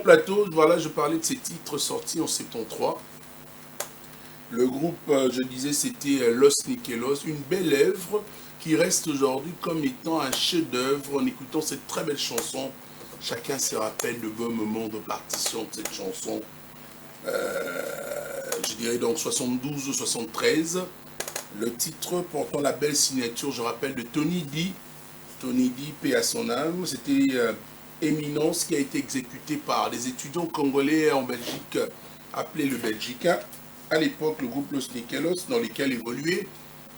plateau, voilà, je parlais de ces titres sortis en 73. Le groupe, je disais, c'était Los Nikelos, une belle œuvre qui reste aujourd'hui comme étant un chef-d'œuvre en écoutant cette très belle chanson. Chacun se rappelle de beaux moments de partition de cette chanson. Je dirais donc 72 ou 73. Le titre portant la belle signature, je rappelle, de Tony D. Tony D, paix à son âme. C'était Éminence qui a été exécuté par des étudiants congolais en Belgique, appelés le Belgica. À l'époque, le groupe Los Nikelos, dans lequel évoluait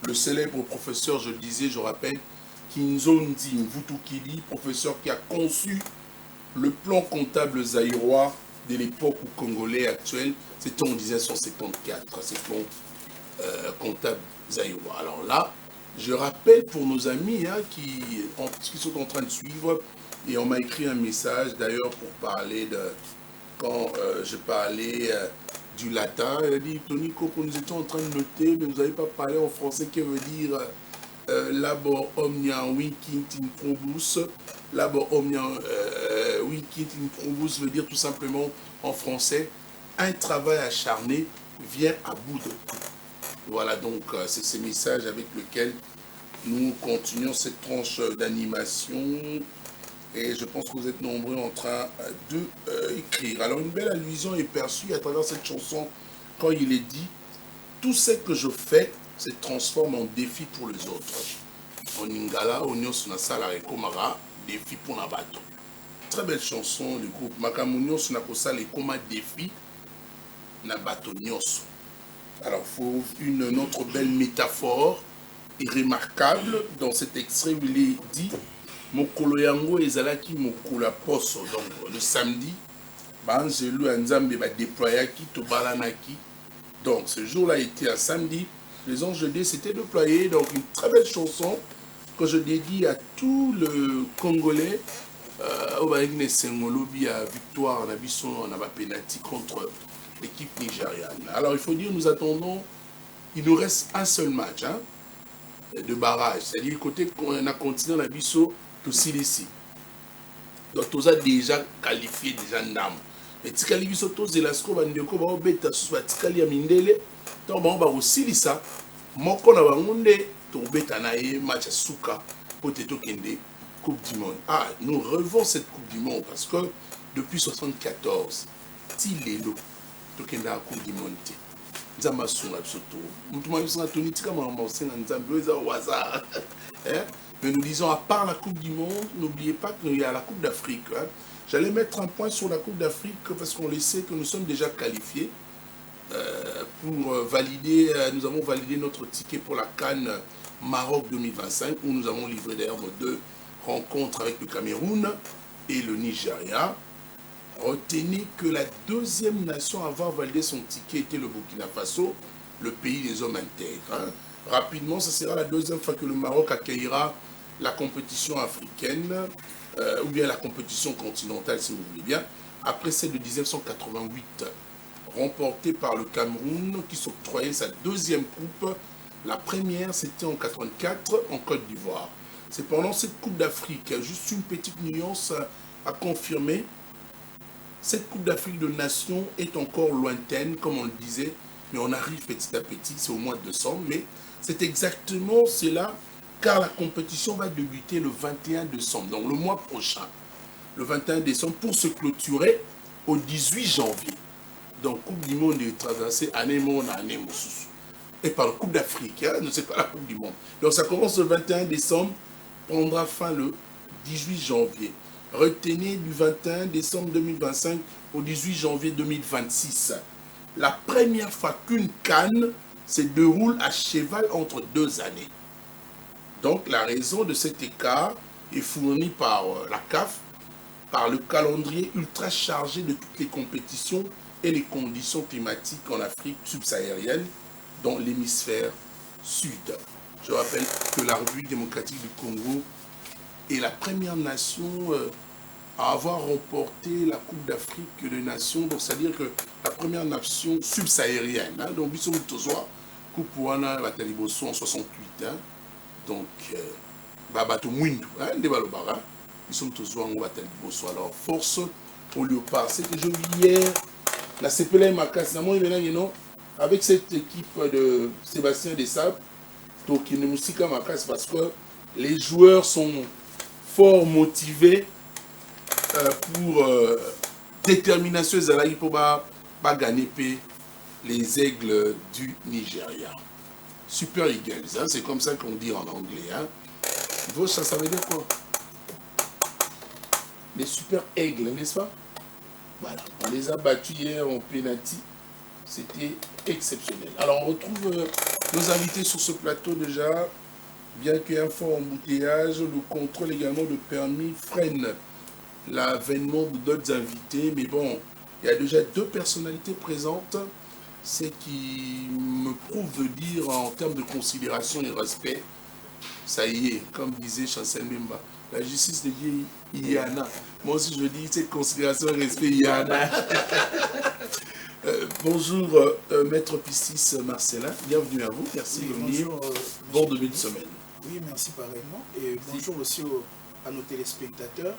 le célèbre professeur, je le disais, je rappelle, Kinzondi Mvutukili, professeur qui a conçu le plan comptable zaïrois de l'époque où Congolais actuel, c'était en 1974, ces plans comptables zaïrois. Alors là, je rappelle pour nos amis qui sont en train de suivre, et on m'a écrit un message d'ailleurs pour parler de, quand je parlais du latin, il a dit, Tony Coco, nous étions en train de noter, mais vous n'avez pas parlé en français, qui veut dire labor omnia winkint in probus. Labor omnia winkint in probus veut dire tout simplement en français, un travail acharné vient à bout de tout. Voilà donc c'est ces messages avec lesquels nous continuons cette tranche d'animation. Et je pense que vous êtes nombreux en train de écrire. Alors une belle allusion est perçue à travers cette chanson quand il est dit « Tout ce que je fais se transforme en défi pour les autres. » En Ingala, Onyo Sunasala Rekomara, défi pour Nabato. Très belle chanson du groupe Makamunyo Sunakosa Lekoma défi Nabato Nyoso. Alors il faut une autre belle métaphore et remarquable dans cet extrait où il est dit Mokolo yango ezalaki mokola poso, donc le samedi, Banzelu Anzambe ba déployaki tobalanaki. Donc ce jour-là était un samedi, les anges de Dieu s'étaient déployés, donc une très belle chanson que je dédie à tout le Congolais, au Baïgne Sengolobi à victoire en abysson en penalty contre l'équipe nigériane. Alors il faut dire, nous attendons, il nous reste un seul match de barrage, c'est-à-dire le côté qu'on a continué en abysson. Tout ici. Donc, tout ça déjà qualifié déjà ndam. Mais si qualifié sur tous les lasco, bandeko ba obeta sous la tikali amindele. Donc, on va aussi dire ça. Moko na bangunde to obeta na ye match suka pour te tokende Coupe du Monde. Ah, nous revons cette Coupe du Monde parce que depuis 74, Tilelo tokende la Coupe du Monde. Nzamba sunga bisoto. Mutuma bisunga toni tika mama osenga nzambe eza waza. Mais nous disons, à part la Coupe du Monde, n'oubliez pas qu'il y a la Coupe d'Afrique. J'allais mettre un point sur la Coupe d'Afrique parce qu'on le sait que nous sommes déjà qualifiés pour valider, nous avons validé notre ticket pour la CAN Maroc 2025 où nous avons livré d'ailleurs nos 2 rencontres avec le Cameroun et le Nigeria. Retenez que la deuxième nation à avoir validé son ticket était le Burkina Faso, le pays des hommes intègres. Rapidement, ce sera la deuxième fois que le Maroc accueillera la compétition africaine, ou bien la compétition continentale, si vous voulez bien, après celle de 1988, remportée par le Cameroun, qui s'octroyait sa deuxième coupe. La première, c'était en 1984, en Côte d'Ivoire. C'est pendant cette Coupe d'Afrique, juste une petite nuance à confirmer, cette Coupe d'Afrique de Nations est encore lointaine, comme on le disait, mais on arrive petit à petit, c'est au mois de décembre, mais c'est exactement cela, car la compétition va débuter le 21 décembre, donc le mois prochain, le 21 décembre, pour se clôturer au 18 janvier. Donc, Coupe du Monde est traversée année monde à année moussous. Et par la Coupe d'Afrique, ne c'est pas la Coupe du Monde. Donc, ça commence le 21 décembre, prendra fin le 18 janvier. Retenez du 21 décembre 2025 au 18 janvier 2026. La première fois qu'une CAN se déroule à cheval entre 2 années. Donc la raison de cet écart est fournie par la CAF, par le calendrier ultra chargé de toutes les compétitions et les conditions climatiques en Afrique subsaharienne, dans l'hémisphère sud. Je rappelle que la République démocratique du Congo est la première nation à avoir remporté la Coupe d'Afrique des Nations, donc c'est-à-dire que la première nation subsaharienne. Donc, Bissou Tozoa, Coupe Wana, la Taliboso en 68. Donc, Babato Mwindu, des Balobara, Bissou Tozoa en Taliboso. Alors, force au léopard. C'est que je vis hier, la CPLA Makas, avec cette équipe de Sébastien Desables, Tokine Moussika Makas, parce que les joueurs sont fort motivés pour détermination Zalaï pour gagner les aigles du Nigeria. Super Eagles, hein, c'est comme ça qu'on dit en anglais. Hein. Ça veut dire quoi? Les super aigles, n'est-ce pas? Voilà, on les a battus hier en penalty. C'était exceptionnel. Alors on retrouve nos invités sur ce plateau déjà. Bien qu'il y ait un fort embouteillage, le contrôle également de permis freine l'avènement d'autres invités. Mais bon, il y a déjà 2 personnalités présentes. C'est qui me prouve de dire en termes de considération et respect, ça y est, comme disait Chancel Memba, la justice de Dieu, il y en a. Moi aussi je dis, cette considération et respect, il y en a. Bonjour, Maître Pistis Marcelin, bienvenue à vous, merci de venir. Bon début de semaine. Oui, merci pareillement. Et bonjour aussi à nos téléspectateurs,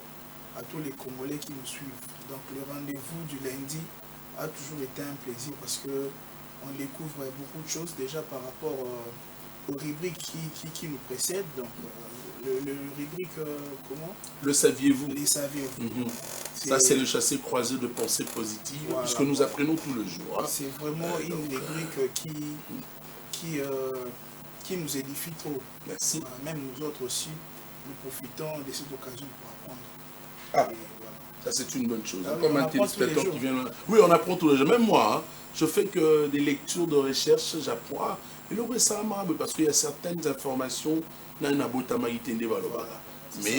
à tous les Congolais qui nous suivent. Donc le rendez-vous du lundi a toujours été un plaisir parce qu'on découvre beaucoup de choses déjà par rapport aux rubriques qui nous précèdent. Donc le rubrique, comment? Le saviez-vous? Les saviez-vous. Ça, c'est le chassé-croisé de pensée positive, voilà, puisque nous apprenons tout le jour. Hein. C'est vraiment une rubrique qui nous édifie trop. Merci. Même nous autres aussi, nous profitons de cette occasion pour apprendre. Ah, voilà. Ça c'est une bonne chose. Ah, comme un téléspectateur qui vient... Oui, on apprend tous les jours. Même moi, hein, je fais que des lectures de recherche, j'apprends. Et le ça parce qu'il y a certaines informations, mais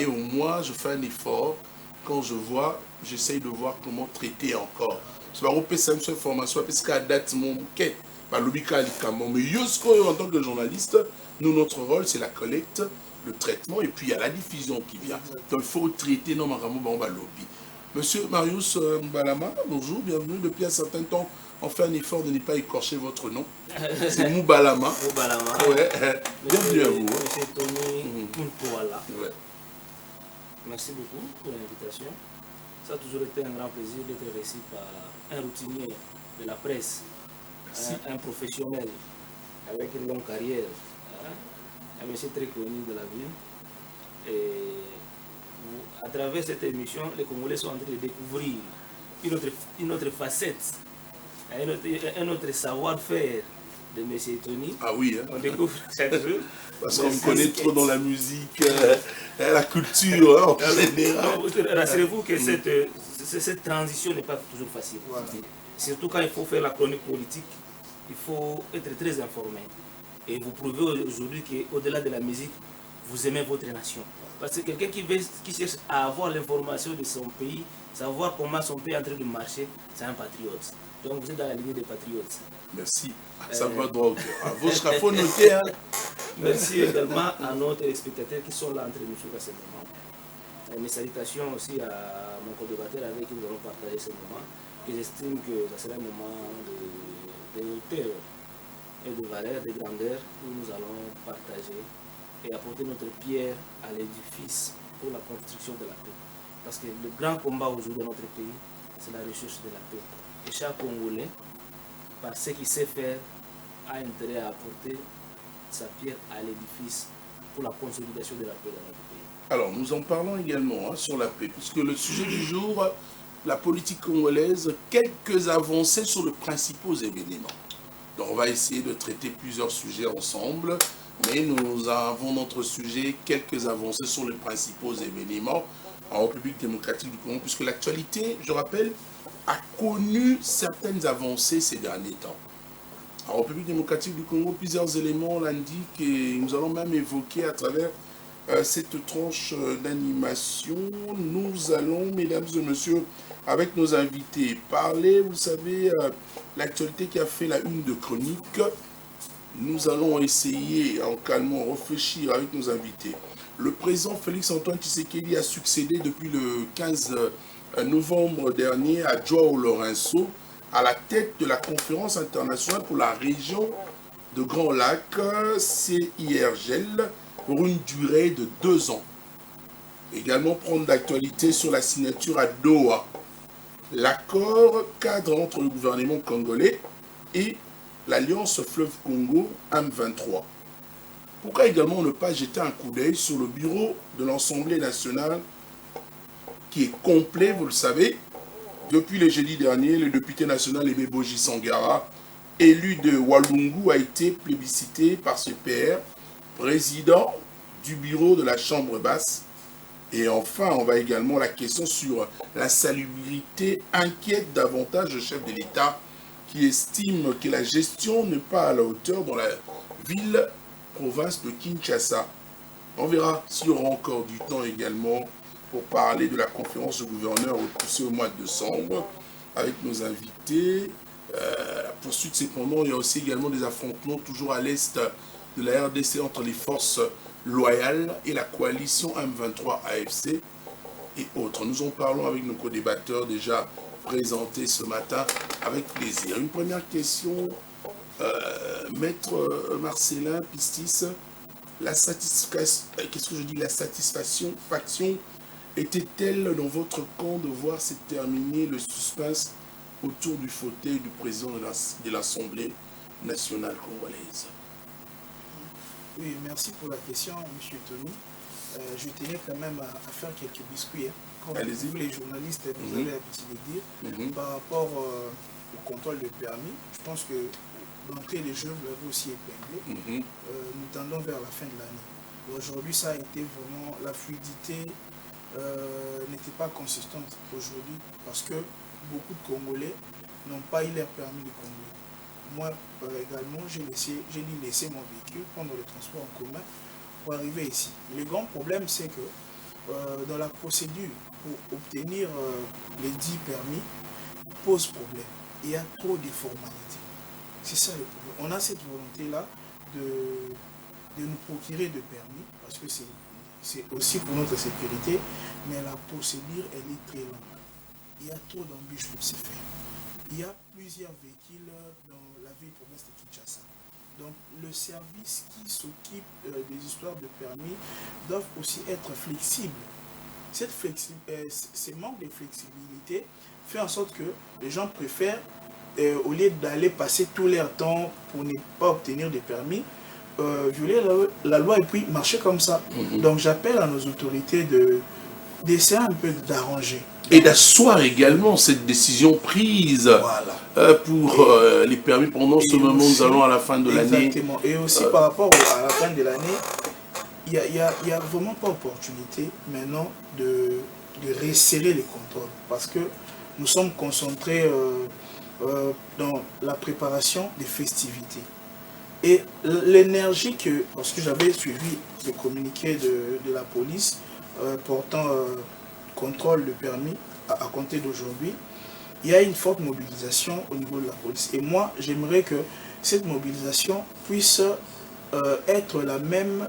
au moins, je fais un effort. Quand je vois, j'essaye de voir comment traiter encore. C'est pas une formation, parce qu'à date, mon quai, mais en tant que journaliste, nous, notre rôle, c'est la collecte, le traitement, et puis il y a la diffusion qui vient. Donc il faut traiter normalement lobby. Monsieur Marius Mbalama, bonjour, bienvenue. Depuis un certain temps, on fait un effort de ne pas écorcher votre nom. C'est Moubalama. Moubalama. Ouais. Bienvenue à vous. Monsieur Tony Mountouala. Ouais. Merci beaucoup pour l'invitation. Ça a toujours été un grand plaisir d'être reçu par un routinier de la presse, un professionnel avec une longue carrière, un monsieur très connu de la ville. Et à travers cette émission, les Congolais sont en train de découvrir une autre facette, un autre savoir-faire de M. Tony. Ah oui, hein? On découvre chaque jour. Parce qu'on me connaît trop dans la musique, la culture, hein, en général. Rassurez-vous que cette transition n'est pas toujours facile. Voilà. Surtout quand il faut faire la chronique politique, il faut être très informé. Et vous prouvez aujourd'hui qu'au-delà de la musique, vous aimez votre nation. Parce que quelqu'un qui cherche à avoir l'information de son pays, savoir comment son pays est en train de marcher, c'est un patriote. Donc vous êtes dans la lignée des patriotes. Merci. Ça va droit au cœur. Vos faut noter. Hein. Merci également à nos téléspectateurs qui sont là entre nous à ce moment. Mes salutations aussi à mon co-débatteur avec qui nous allons partager ce moment. Et j'estime que ça sera un moment de hauteur et de valeur, de grandeur où nous allons partager et apporter notre pierre à l'édifice pour la construction de la paix. Parce que le grand combat aujourd'hui dans notre pays, c'est la recherche de la paix. Et chaque Congolais, par ce qu'il sait faire, a intérêt à apporter sa pierre à l'édifice pour la consolidation de la paix dans notre pays. Alors, nous en parlons également sur la paix, puisque le sujet du jour, la politique congolaise, quelques avancées sur les principaux événements. Donc, on va essayer de traiter plusieurs sujets ensemble, mais nous avons notre sujet, quelques avancées sur les principaux événements en République démocratique du Congo, puisque l'actualité, je rappelle, a connu certaines avancées ces derniers temps. En République démocratique du Congo, plusieurs éléments l'indiquent et nous allons même évoquer à travers cette tranche d'animation. Nous allons, mesdames et messieurs, avec nos invités, parler, vous savez, l'actualité qui a fait la une de chronique. Nous allons essayer, en calmant, réfléchir avec nos invités. Le président Félix-Antoine Tshisekedi a succédé depuis le 15 novembre dernier à Joao Lourenço à la tête de la conférence internationale pour la région de Grand Lac, CIRGL, pour une durée de 2 ans. Également prendre d'actualité sur la signature à Doha l'accord cadre entre le gouvernement congolais et l'Alliance Fleuve Congo M23. Pourquoi également ne pas jeter un coup d'œil sur le bureau de l'Assemblée nationale qui est complet, vous le savez. Depuis le jeudi dernier, le député national Aimé Boji Sangara, élu de Walungu, a été plébiscité par ce père, président du bureau de la Chambre basse. Et enfin, on va également la question sur la salubrité inquiète davantage le chef de l'État qui estime que la gestion n'est pas à la hauteur dans la ville-province de Kinshasa. On verra s'il y aura encore du temps également pour parler de la conférence de gouverneurs repoussée au mois de décembre avec nos invités. La poursuite, cependant, il y a aussi également des affrontements toujours à l'est de la RDC entre les forces loyales et la coalition M23 AFC et autres. Nous en parlons avec nos co-débatteurs déjà présentés ce matin avec plaisir. Une première question, Maître Marcelin Pistis, la satisfaction, qu'est-ce que je dis, la satisfaction était-elle dans votre camp de voir se terminer le suspense autour du fauteuil du président de l'Assemblée nationale congolaise? Oui, merci pour la question, M. Tony. Je tenais quand même à faire quelques biscuits. Comme vous, les journalistes, vous avez l'habitude de dire, par rapport au contrôle de permis, je pense que d'entrée les jeux, vous l'avez aussi épinglé. Nous tendons vers la fin de l'année. Aujourd'hui, ça a été vraiment, la fluidité n'était pas consistante aujourd'hui parce que beaucoup de Congolais n'ont pas eu leur permis de conduire. Moi, également, j'ai dû laisser mon véhicule prendre le transport en commun pour arriver ici. Le grand problème, c'est que dans la procédure pour obtenir les 10 permis, pose problème. Il y a trop de formalités. C'est ça le problème. On a cette volonté-là de nous procurer de permis, parce que c'est aussi pour notre sécurité, mais la procédure, elle est très longue. Il y a trop d'embûches pour se faire. Il y a plusieurs véhicules dans la ville-province de Kinshasa. Donc, le service qui s'occupe des histoires de permis doivent aussi être flexibles. Ce manque de flexibilité fait en sorte que les gens préfèrent, au lieu d'aller passer tout leur temps pour ne pas obtenir des permis, violer la loi et puis marcher comme ça. Donc, j'appelle à nos autorités d'essayer un peu d'arranger. Et d'asseoir également cette décision prise pour les permis pendant ce moment où nous allons à la fin de l'année. Exactement. Et aussi par rapport à la fin de l'année, il n'y a vraiment pas opportunité maintenant de resserrer les contrôles parce que nous sommes concentrés dans la préparation des festivités. Et l'énergie que, parce que j'avais suivi le communiqué de la police portant contrôle de permis à compter d'aujourd'hui, il y a une forte mobilisation au niveau de la police. Et moi, j'aimerais que cette mobilisation puisse être la même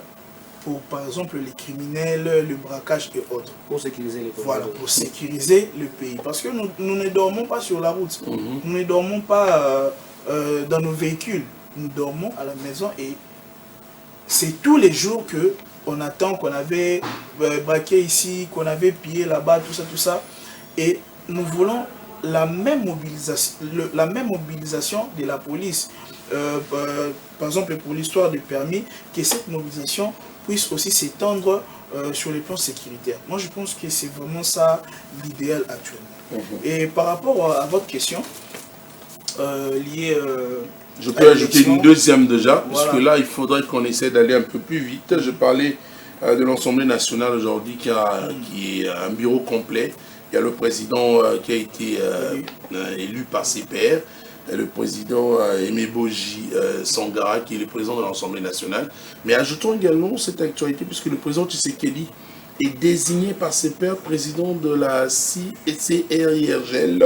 pour, par exemple, les criminels, le braquage et autres. Pour sécuriser les pays. Voilà, pour sécuriser le pays. Parce que nous ne dormons pas sur la route. Nous ne dormons pas dans nos véhicules. Nous dormons à la maison et c'est tous les jours que on attend qu'on avait braqué ici, qu'on avait pillé là-bas, tout ça. Et nous voulons la même mobilisation de la police. Par exemple, pour l'histoire du permis, que cette mobilisation puisse aussi s'étendre sur les plans sécuritaires. Moi, je pense que c'est vraiment ça l'idéal actuellement. Et par rapport à votre question, liée... je peux ajouter une deuxième déjà, puisque là, il faudrait qu'on essaie d'aller un peu plus vite. Je parlais de l'Assemblée nationale aujourd'hui qui est un bureau complet. Il y a le président qui a été élu par ses pairs, le président Aimé Boji Sangara qui est le président de l'Assemblée nationale. Mais ajoutons également cette actualité, puisque le président Tshisekedi est désigné par ses pairs président de la CIRGL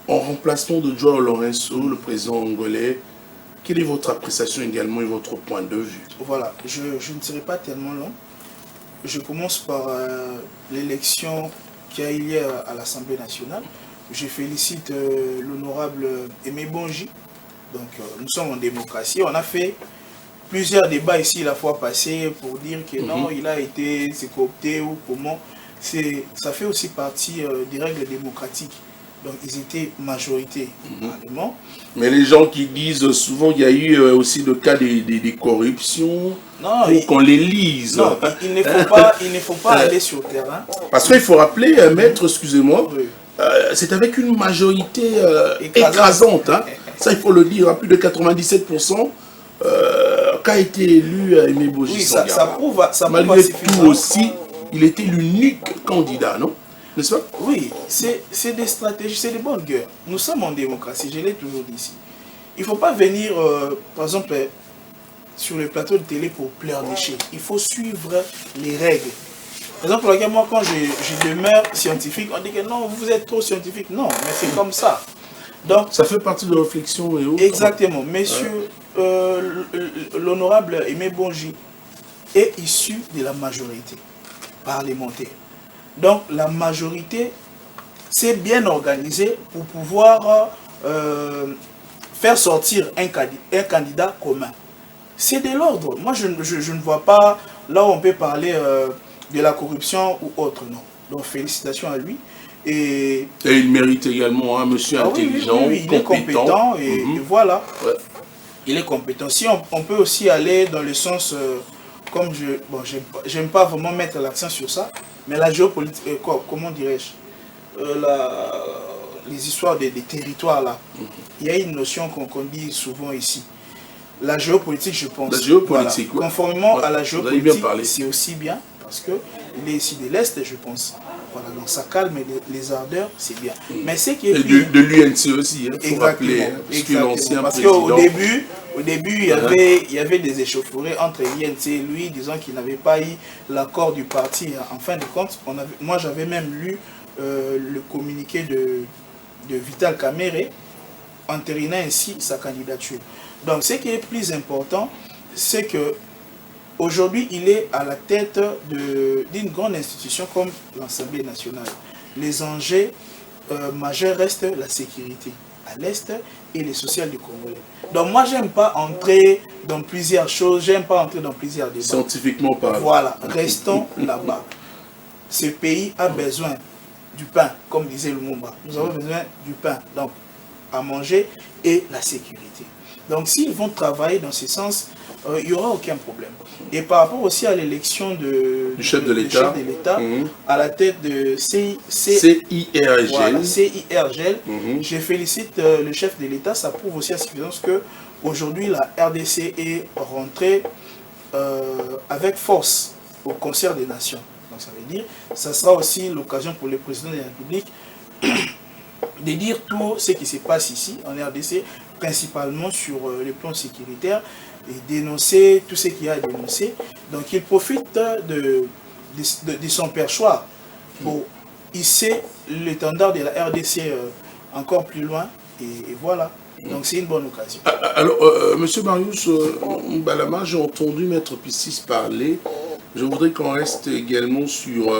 en remplacement de Joao Lourenço, le président angolais. Quelle est votre appréciation également et votre point de vue? Voilà, je ne serai pas tellement long. Je commence par l'élection qui a eu lieu à l'Assemblée nationale. Je félicite l'honorable Aimé Boji. Donc nous sommes en démocratie. On a fait plusieurs débats ici la fois passée pour dire que non, il a été coopté ou comment. Ça fait aussi partie des règles démocratiques. Donc ils étaient majorité allemands. Mais les gens qui disent souvent qu'il y a eu aussi le cas des corruptions, pour qu'on les lise. Non, il ne faut pas aller sur le terrain. Parce qu'il faut rappeler, maître, excusez-moi, c'est avec une majorité écrasante. Hein. Ça, il faut le dire, à plus de 97%, qu'a été élu Aimé Boji. Oui, ça prouve malgré tout aussi, il était l'unique candidat, non? N'est-ce pas? Oui, c'est des stratégies, c'est des bonnes guerres. Nous sommes en démocratie, je l'ai toujours dit ici. Il ne faut pas venir, par exemple, sur le plateau de télé pour pleurnicher. Il faut suivre les règles. Par exemple, regarde, moi, quand je demeure scientifique, on dit que non, vous êtes trop scientifique. Non, mais c'est comme ça. Donc, ça fait partie de la réflexion et autres. Exactement. Monsieur, l'honorable Aimé Boji est issu de la majorité parlementaire. Donc, la majorité s'est bien organisée pour pouvoir faire sortir un candidat commun. C'est de l'ordre. Moi, je ne vois pas là où on peut parler de la corruption ou autre, non. Donc, félicitations à lui. Et il mérite également un monsieur intelligent, oui, il est compétent et voilà. Ouais. Il est compétent. Si on peut aussi aller dans le sens, comme j'aime pas vraiment mettre l'accent sur ça, mais la géopolitique, comment dirais-je, les histoires des territoires là, il y a une notion qu'on dit souvent ici. La géopolitique, je pense. La géopolitique, voilà. Conformément à la géopolitique, c'est aussi bien parce qu'il est ici de l'Est, je pense. Voilà, donc ça calme les ardeurs, c'est bien. Mais c'est qui est de l'UNC aussi, il faut rappeler, parce qu'au début, il y avait des échauffourées entre l'UNC et lui, disant qu'il n'avait pas eu l'accord du parti. En fin de compte, moi j'avais même lu le communiqué de Vital Kamerhe, entérinant ainsi sa candidature. Donc ce qui est plus important, c'est que aujourd'hui, il est à la tête d'une grande institution comme l'Assemblée nationale. Les enjeux majeurs restent la sécurité à l'Est et les sociales du Congolais. Donc moi, j'aime pas entrer dans plusieurs choses, j'aime pas entrer dans plusieurs débats. Scientifiquement parlant. Voilà, restons là-bas. Ce pays a besoin du pain, comme disait Lumumba. Nous avons besoin du pain, donc à manger, et la sécurité. Donc s'ils vont travailler dans ce sens, il n'y aura aucun problème. Et par rapport aussi à l'élection du chef de l'État, à la tête de CIRGL, voilà, je félicite le chef de l'État. Ça prouve aussi à suffisance que aujourd'hui la RDC est rentrée avec force au concert des nations. Donc ça veut dire, ça sera aussi l'occasion pour le président de la République de dire tout ce qui se passe ici en RDC, principalement sur le plan sécuritaire, et dénoncer tout ce qu'il y a à dénoncer. Donc il profite de son perchoir pour hisser l'étendard de la RDC encore plus loin, et voilà. Donc c'est une bonne occasion. Alors, Monsieur Marius Mbalama, j'ai entendu Maître Pistis parler. Je voudrais qu'on reste également sur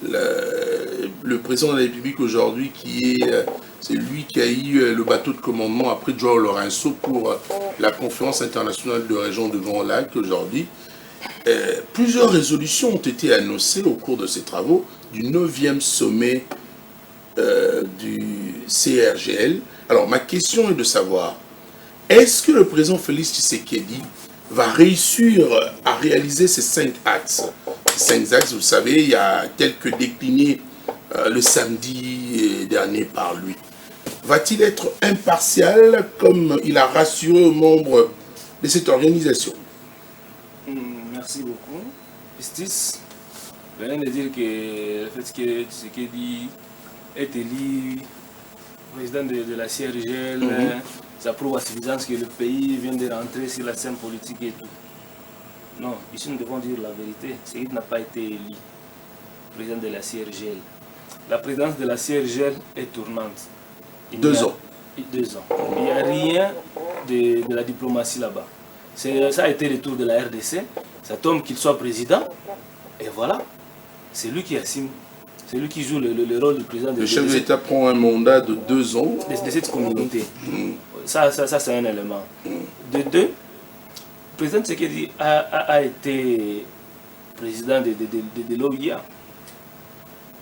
le président de la République aujourd'hui, qui est lui qui a eu le bateau de commandement après Joao Lourenço pour la conférence internationale de région de Grand Lac aujourd'hui. Plusieurs résolutions ont été annoncées au cours de ces travaux du 9e sommet du CIRGL. Alors ma question est de savoir, est-ce que le président Félix Tshisekedi va réussir à réaliser ces 5 axes? Ces 5 axes, vous savez, il y a quelques déclinés le samedi dernier par lui. Va-t-il être impartial comme il a rassuré aux membres de cette organisation? Merci beaucoup. Pistis venez de dire que le fait que Tshisekedi est élu président de la CIRGL, ça prouve à suffisance que le pays vient de rentrer sur la scène politique et tout. Non, ici nous devons dire la vérité. Tshisekedi n'a pas été élu président de la CIRGL. La présidence de la CIRGL est tournante. 2 ans. 2 ans. Il n'y a rien de la diplomatie là-bas. Ça a été le tour de la RDC. Ça tombe qu'il soit président. Et voilà. C'est lui qui assume. C'est lui qui joue le rôle du président de Le chef de l'État prend un mandat de 2 ans. De cette communauté. Ça c'est un élément. De 2, le président Tshisekedi a été président de l'OIA.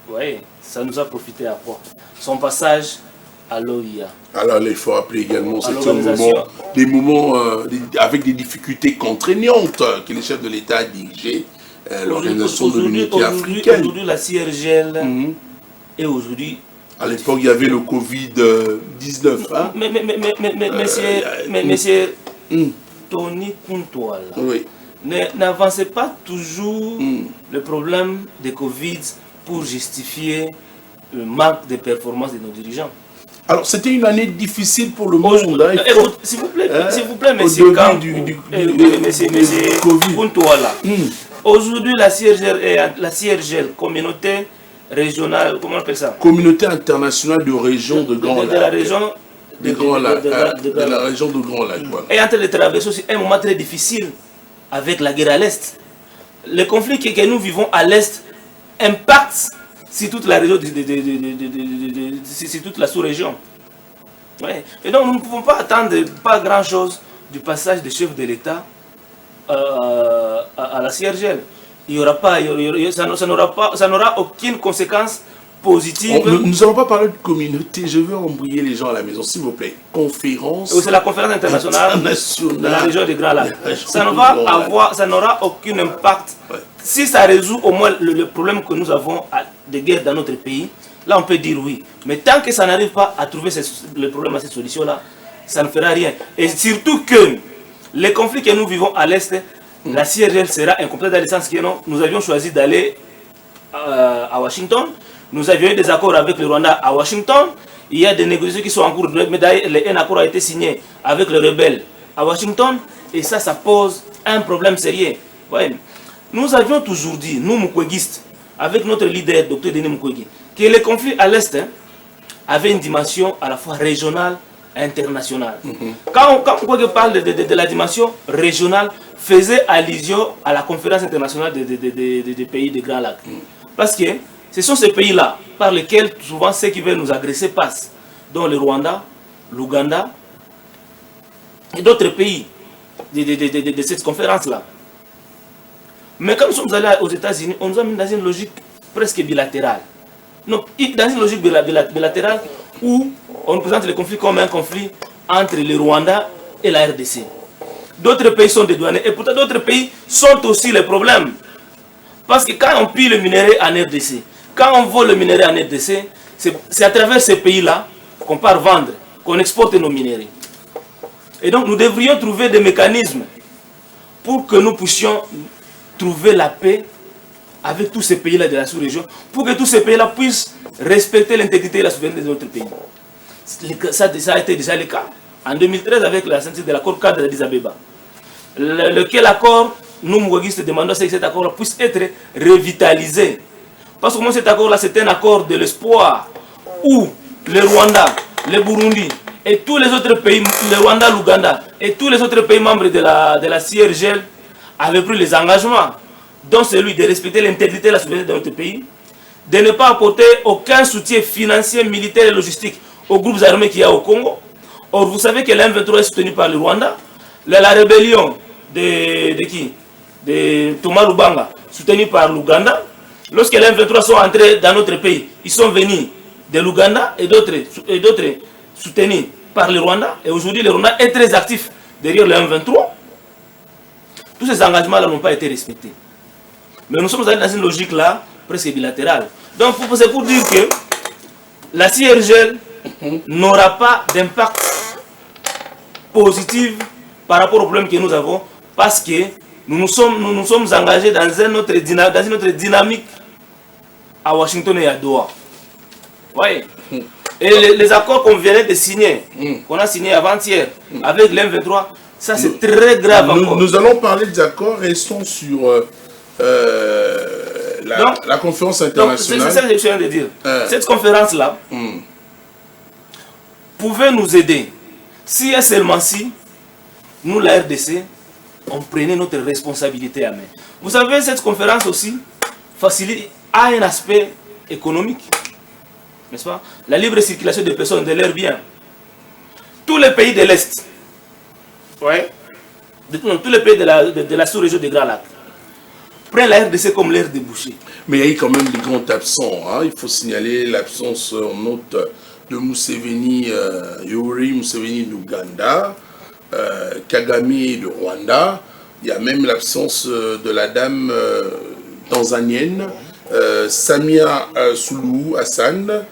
Ouais, ça nous a profité à quoi? Son passage à l'OIA. Alors là, il faut rappeler également, À c'était des moments avec des difficultés contraignantes que les chefs de l'État dirigeaient l'Organisation de l'Unité africaine. Aujourd'hui, la CIRGL et aujourd'hui... À l'époque, il y avait le Covid-19. Hein? Mais monsieur Tony Kuntuala, oui. N'avancez pas toujours le problème de Covid pour justifier le manque de performance de nos dirigeants. Alors, c'était une année difficile pour le monde. Hein, s'il vous plaît, monsieur Kuntuala. Aujourd'hui, la CIRGL, communauté régionale, comment on appelle ça? Communauté internationale de région de Grand Lac. De la région de la région de Grand Lac. Voilà. Et en train de traverser aussi un moment très difficile avec la guerre à l'Est. Le conflit que nous vivons à l'Est impacte sur toute la région, sur toute la sous-région. Ouais. Et donc nous ne pouvons pas attendre pas grand-chose du passage des chefs de l'État à la CIRGL. Il y aura pas, ça n'aura aucune conséquence positive. Nous n'allons pas parler de communauté, je veux embrouiller les gens à la maison, s'il vous plaît. Conférence. C'est la conférence internationale de la région de Grand Lac. Ça n'aura aucun impact. Ouais. Si ça résout au moins le problème que nous avons de guerre dans notre pays, là on peut dire oui. Mais tant que ça n'arrive pas à trouver le problème à cette solution-là, ça ne fera rien. Et surtout que les conflits que nous vivons à l'Est, la CIRGL sera incompétente dans le sens que nous avions choisi d'aller à Washington. Nous avions eu des accords avec le Rwanda à Washington. Il y a des négociations qui sont en cours. Mais un accord a été signé avec les rebelles à Washington. Et ça pose un problème sérieux. Ouais. Nous avions toujours dit, nous Mukwegistes, avec notre leader, Dr Denis Mukwege, que les conflits à l'Est avaient une dimension à la fois régionale et internationale. Quand Mukwege parle de la dimension régionale, faisait allusion à la conférence internationale des pays de Grand Lac. Parce que ce sont ces pays-là par lesquels souvent ceux qui veulent nous agresser passent, dont le Rwanda, l'Ouganda et d'autres pays de cette conférence-là. Mais quand nous sommes allés aux États-Unis, on nous a mis dans une logique presque bilatérale. Non, dans une logique bilatérale où on présente le conflit comme un conflit entre le Rwanda et la RDC. D'autres pays sont dédouanés et pourtant d'autres pays sont aussi les problèmes. Parce que quand on pille le minerai en RDC, quand on vole le minerai en RDC, c'est à travers ces pays-là qu'on part vendre, qu'on exporte nos minéraux. Et donc nous devrions trouver des mécanismes pour que nous puissions trouver la paix avec tous ces pays-là de la sous-région, pour que tous ces pays-là puissent respecter l'intégrité et la souveraineté de notre pays. Ça a été déjà le cas en 2013 avec la signature de l'accord cadre d'Addis Abeba. Lequel accord, nous, Mouagistes, demandons que cet accord-là puisse être revitalisé. Parce que moi, cet accord-là, c'est un accord de l'espoir où le Rwanda, le Burundi et tous les autres pays, le Rwanda, l'Ouganda et tous les autres pays membres de la CIRGL avaient pris les engagements, dont celui de respecter l'intégrité et la souveraineté de notre pays, de ne pas apporter aucun soutien financier, militaire et logistique aux groupes armés qu'il y a au Congo. Or, vous savez que l'M23 est soutenu par le Rwanda, la rébellion de qui? De Thomas Lubanga, soutenu par l'Ouganda. Lorsque les M23 sont entrés dans notre pays, ils sont venus de l'Ouganda et d'autres soutenus par le Rwanda. Et aujourd'hui, le Rwanda est très actif derrière les M23. Tous ces engagements-là n'ont pas été respectés. Mais nous sommes allés dans une logique-là, presque bilatérale. Donc, c'est pour dire que la CIRGL n'aura pas d'impact positif par rapport au problème que nous avons, parce que nous nous sommes engagés dans une autre dynamique à Washington et à Doha. Oui. Et les accords qu'on venait de signer, qu'on a signé avant-hier avec l'M23, ça c'est très grave encore. Nous allons parler des accords, restons sur la conférence internationale. C'est ça que je viens de dire. Cette conférence-là pouvait nous aider si et seulement si nous, la RDC, on prenait notre responsabilité à main. Vous savez, cette conférence aussi a un aspect économique, n'est-ce pas? La libre circulation des personnes, de leurs biens. Tous les pays de l'Est, tous les pays de la sous-région de Grand Lac, prennent la RDC comme l'air débouché. Mais il y a eu quand même des grands absents. Hein. Il faut signaler l'absence en note de Museveni, Yoweri Museveni d'Ouganda, Kagame de Rwanda. Il y a même l'absence de la dame tanzanienne, Samia Suluhu Hassan.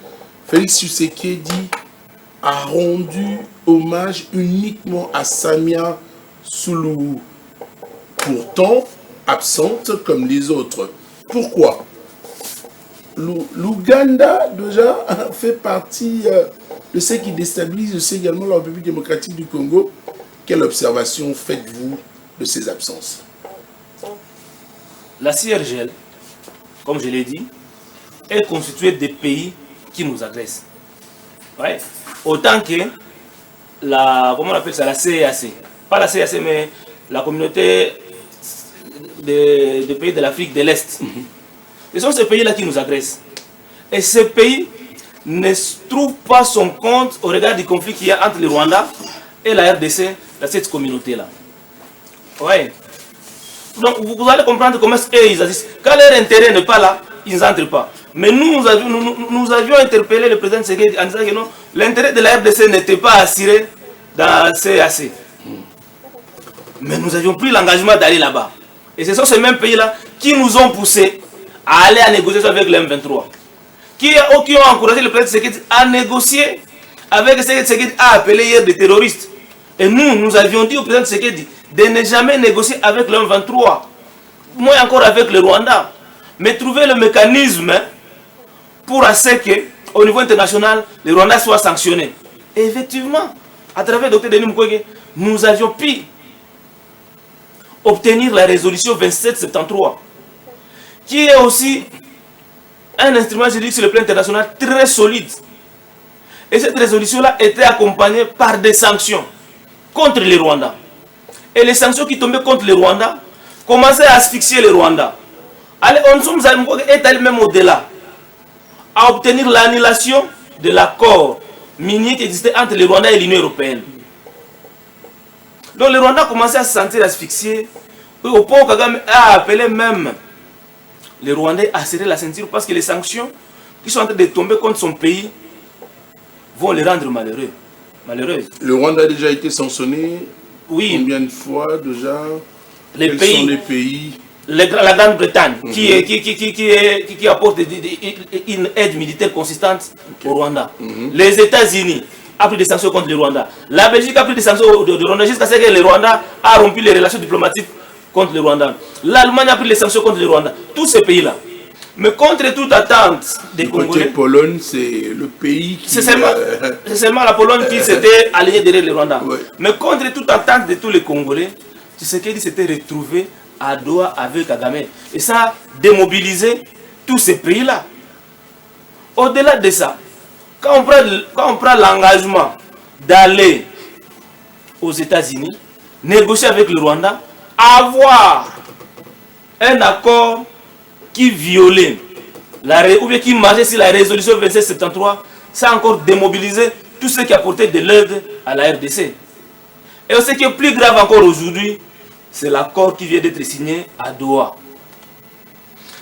Félix Tshisekedi a rendu hommage uniquement à Samia Suluhu, pourtant absente comme les autres. Pourquoi? L'Ouganda, déjà, fait partie de ce qui déstabilise aussi également la République démocratique du Congo. Quelle observation faites-vous de ces absences? La CIRGL, comme je l'ai dit, est constituée des pays qui nous agressent. Ouais. Autant que la, comment on appelle ça, la CEAC. Pas la CEAC, mais la communauté des pays de l'Afrique de l'Est. Ce sont ces pays-là qui nous agressent. Et ces pays ne trouvent pas son compte au regard du conflit qu'il y a entre le Rwanda et la RDC, dans cette communauté-là. Ouais. Donc vous allez comprendre comment ils agissent. Quand leur intérêt n'est pas là, ils n'entrent pas. Mais nous avions interpellé le président Tshisekedi en disant que non, l'intérêt de la RDC n'était pas assuré dans la CAC. Mais nous avions pris l'engagement d'aller là-bas. Et ce sont ces mêmes pays-là qui nous ont poussés à aller à négocier avec le M23. Qui ont encouragé le président Tshisekedi à négocier avec ce que Tshisekedi a appelé hier des terroristes. Et nous avions dit au président Tshisekedi de ne jamais négocier avec le M23. Moins encore avec le Rwanda. Mais trouver le mécanisme pour assez que, au niveau international, le Rwanda soit sanctionné. Et effectivement, à travers le Dr Denis Mukwege, nous avions pu obtenir la résolution 2773, qui est aussi un instrument juridique sur le plan international très solide. Et cette résolution-là était accompagnée par des sanctions contre le Rwanda. Et les sanctions qui tombaient contre le Rwanda commençaient à asphyxier le Rwanda. Allez, est allé même au-delà, à obtenir l'annulation de l'accord minier qui existait entre le Rwanda et l'Union européenne. Donc le Rwanda commençait à se sentir asphyxié. Au point où Kagame a appelé même les Rwandais à serrer la ceinture parce que les sanctions qui sont en train de tomber contre son pays vont les rendre malheureux. Malheureuses. Le Rwanda a déjà été sanctionné. Oui. Combien de fois déjà? Quels sont les pays? La Grande-Bretagne qui apporte une aide militaire consistante au Rwanda. Les États-Unis a pris des sanctions contre le Rwanda. La Belgique a pris des sanctions du Rwanda jusqu'à ce que le Rwanda a rompu les relations diplomatiques contre le Rwanda. L'Allemagne a pris les sanctions contre le Rwanda. Tous ces pays-là. Mais contre toute attente des Congolais. Pologne, c'est le pays qui... C'est seulement la Pologne qui s'était alignée derrière le Rwanda. Ouais. Mais contre toute attente de tous les Congolais, Tshisekedi s'était retrouvé à Doha avec Kagame. Et ça a démobilisé tous ces pays-là. Au-delà de ça, quand on prend l'engagement d'aller aux États-Unis, négocier avec le Rwanda, avoir un accord qui violait, ou bien qui marchait sur la résolution 2773, ça a encore démobilisé tout ce qui apportait de l'aide à la RDC. Et ce qui est plus grave encore aujourd'hui, c'est l'accord qui vient d'être signé à Doha.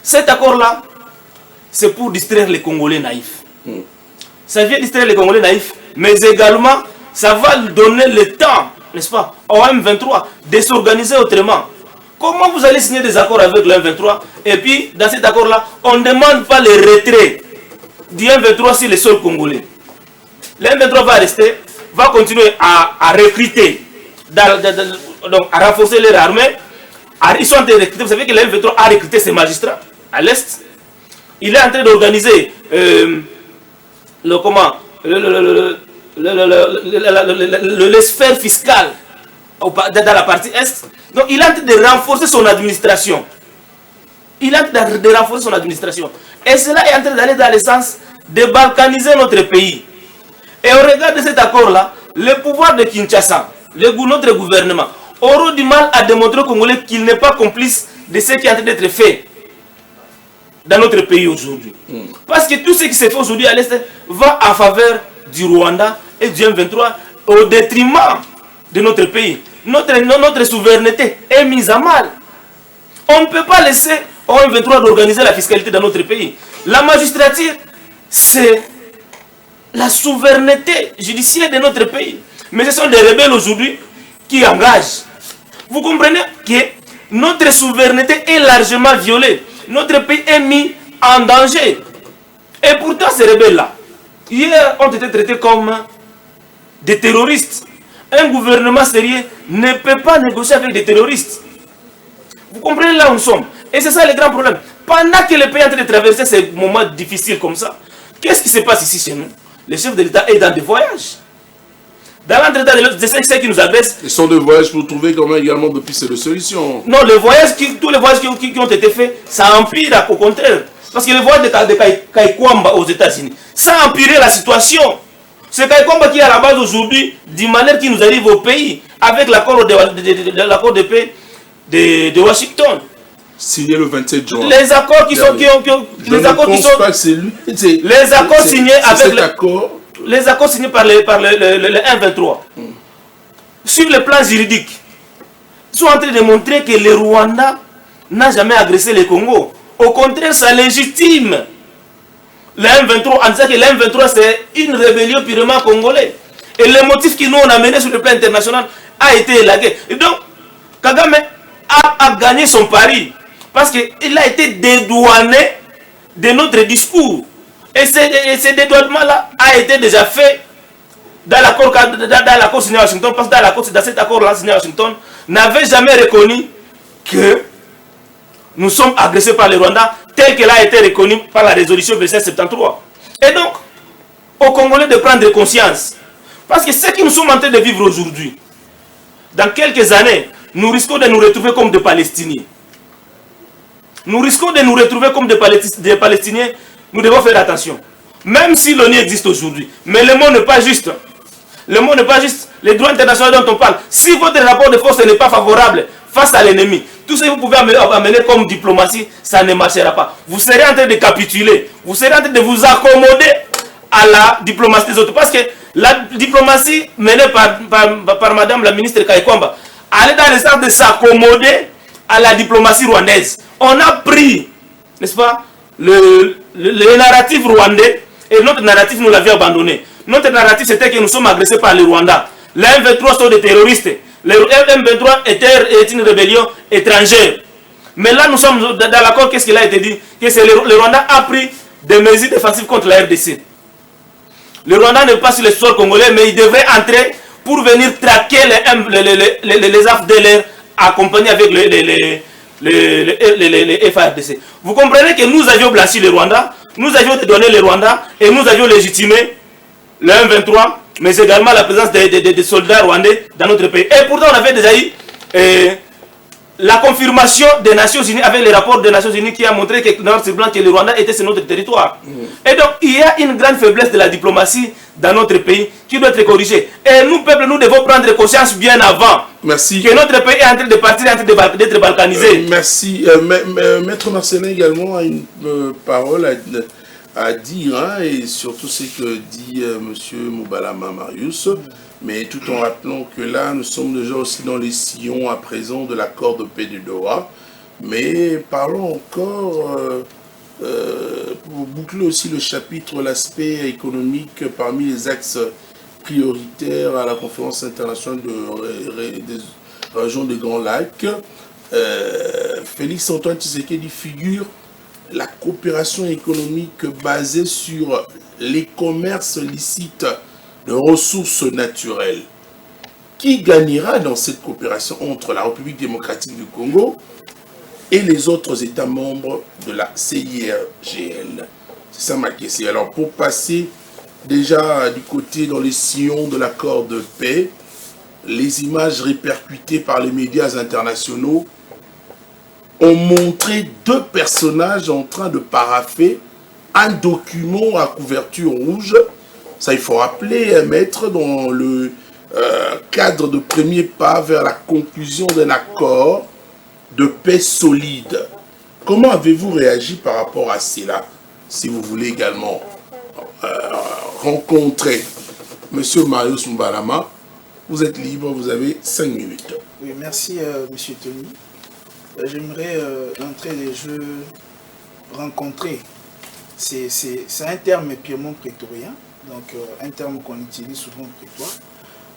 Cet accord-là, c'est pour distraire les Congolais naïfs. Ça vient distraire les Congolais naïfs, mais également, ça va donner le temps, n'est-ce pas, au M23 de s'organiser autrement. Comment vous allez signer des accords avec le M23 et puis, dans cet accord-là, on ne demande pas le retrait du M23 sur les sols congolais. Le M23 va rester, va continuer à recruter, donc à renforcer leur armée. Ils sont en train de recruter. Vous savez que le M23 a recruté ses magistrats à l'Est. Il est en train d'organiser le sphère fiscale dans la partie Est. Donc il est en train de renforcer son administration. Il est en train de renforcer son administration. Et cela est en train d'aller dans le sens de balkaniser notre pays. Et au regard de cet accord-là, le pouvoir de Kinshasa, notre gouvernement, aura du mal à démontrer aux Congolais qu'il n'est pas complice de ce qui est en train d'être fait dans notre pays aujourd'hui. Parce que tout ce qui se fait aujourd'hui à l'Est va en faveur du Rwanda et du M23 au détriment de notre pays. Notre souveraineté est mise à mal. On ne peut pas laisser au M23 d'organiser la fiscalité dans notre pays. La magistrature, c'est la souveraineté judiciaire de notre pays. Mais ce sont des rebelles aujourd'hui qui engagent. Vous comprenez que notre souveraineté est largement violée. Notre pays est mis en danger. Et pourtant, ces rebelles-là, hier, ont été traités comme des terroristes. Un gouvernement sérieux ne peut pas négocier avec des terroristes. Vous comprenez là où nous sommes. Et c'est ça le grand problème. Pendant que le pays est en train de traverser ces moments difficiles comme ça, qu'est-ce qui se passe ici chez nous? Le chef de l'État est dans des voyages. Dans l'entretien de ceux qui nous agressent. Ils sont de voyages pour trouver comment également de pistes de solutions. Non, les voyages tous les voyages qui ont été faits, ça empire au contraire. Parce que le voyage de Kaikwamba aux États-Unis, ça a empiré la situation. C'est Kaikwamba qui est à la base aujourd'hui d'une manière qui nous arrive au pays avec l'accord de paix de Washington. Signé le 27 juin. Les accords qui sont... Les accords signés avec... Les accords signés par le 1-23. Sur le plan juridique, sont en train de montrer que le Rwanda n'a jamais agressé le Congo. Au contraire, ça légitime le M23 en disant que le M23 c'est une rébellion purement congolaise. Et le motif qui nous ont amené sur le plan international a été la guerre. Et donc, Kagame a gagné son pari parce qu'il a été dédouané de notre discours. Et ce dédouanement-là a été déjà fait dans l'accord signé à Washington, parce que dans cet accord-là signé à Washington, n'avait jamais reconnu que nous sommes agressés par le Rwanda, tel qu'elle a été reconnue par la résolution 2773. Et donc, aux Congolais de prendre conscience. Parce que ce que nous sommes en train de vivre aujourd'hui, dans quelques années, nous risquons de nous retrouver comme des Palestiniens. Nous risquons de nous retrouver comme des Palestiniens. Nous devons faire attention. Même si l'ONU existe aujourd'hui. Mais le monde n'est pas juste. Le monde n'est pas juste. Les droits internationaux dont on parle. Si votre rapport de force n'est pas favorable face à l'ennemi, tout ce que vous pouvez amener comme diplomatie, ça ne marchera pas. Vous serez en train de capituler. Vous serez en train de vous accommoder à la diplomatie des autres. Parce que la diplomatie menée par Madame la ministre Kaikwamba, elle est dans le sens de s'accommoder à la diplomatie rwandaise. On a pris, n'est-ce pas, le narratif rwandais, et notre narratif, nous l'avions abandonné. Notre narratif, c'était que nous sommes agressés par le Rwanda. Les M23 sont des terroristes. Le M23 est une rébellion étrangère. Mais là, nous sommes dans l'accord, qu'est-ce qu'il a été dit? Que le Rwanda a pris des mesures défensives contre la RDC. Le Rwanda n'est pas sur le sol congolais, mais il devrait entrer pour venir traquer les AFDLR accompagnés avec les FARDC. Vous comprenez que nous avions blanchi le Rwanda, nous avions donné le Rwanda et nous avions légitimé le M23, mais également la présence des soldats rwandais dans notre pays. Et pourtant, on avait déjà eu la confirmation des Nations Unies avec les rapports des Nations Unies qui a montré que noir sur blanc que le Rwanda était sur notre territoire. Et donc, il y a une grande faiblesse de la diplomatie dans notre pays qui doit être corrigée. Et nous, peuple, nous devons prendre conscience bien avant. Merci. Que notre pays est en train de partir, en train d'être balkanisé. Merci. Maître Marcelin également a une parole à dire, hein, et surtout ce que dit M. Moubalama Marius. Mais tout en rappelant que là, nous sommes déjà aussi dans les sillons à présent de l'accord de paix de Doha. Mais parlons encore, pour boucler aussi le chapitre, l'aspect économique parmi les axes prioritaires à la conférence internationale des régions des Grands Lacs. Félix Antoine Tshisekedi figure la coopération économique basée sur les commerces licites de ressources naturelles. Qui gagnera dans cette coopération entre la République démocratique du Congo et les autres États membres de la CIRGL? C'est ça ma question. Alors pour passer déjà du côté dans les sillons de l'accord de paix, les images répercutées par les médias internationaux ont montré deux personnages en train de parapher un document à couverture rouge. Ça, il faut rappeler, maître, dans le cadre de premier pas vers la conclusion d'un accord de paix solide. Comment avez-vous réagi par rapport à cela? Si vous voulez également rencontrer M. Marius Moubalama, vous êtes libre, vous avez 5 minutes. Oui, merci, M. Tony. j'aimerais l'entrée des jeux rencontrer. C'est un terme purement prétorien, donc un terme qu'on utilise souvent au prétoire.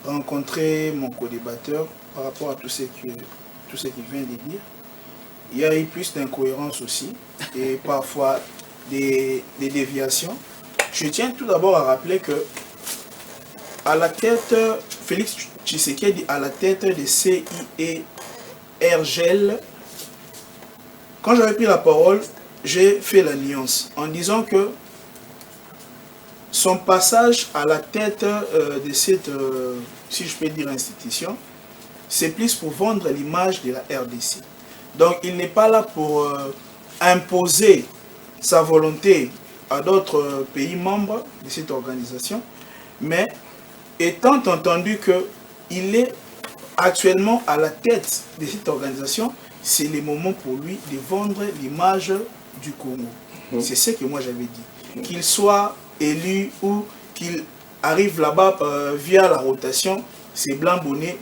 Rencontrer mon co-débatteur par rapport à tout ce qu'il vient de dire. Il y a eu plus d'incohérences aussi et parfois des déviations. Je tiens tout d'abord à rappeler que à la tête, Félix Tshisekedi à la tête de CIERGL, quand j'avais pris la parole, j'ai fait la nuance en disant que son passage à la tête de cette, si je peux dire, institution, c'est plus pour vendre l'image de la RDC. Donc il n'est pas là pour imposer sa volonté à d'autres pays membres de cette organisation, mais étant entendu qu'il est actuellement à la tête de cette organisation, c'est le moment pour lui de vendre l'image du Congo. C'est ce que moi j'avais dit. Qu'il soit élu ou qu'il arrive là-bas via la rotation, c'est blanc, bonnet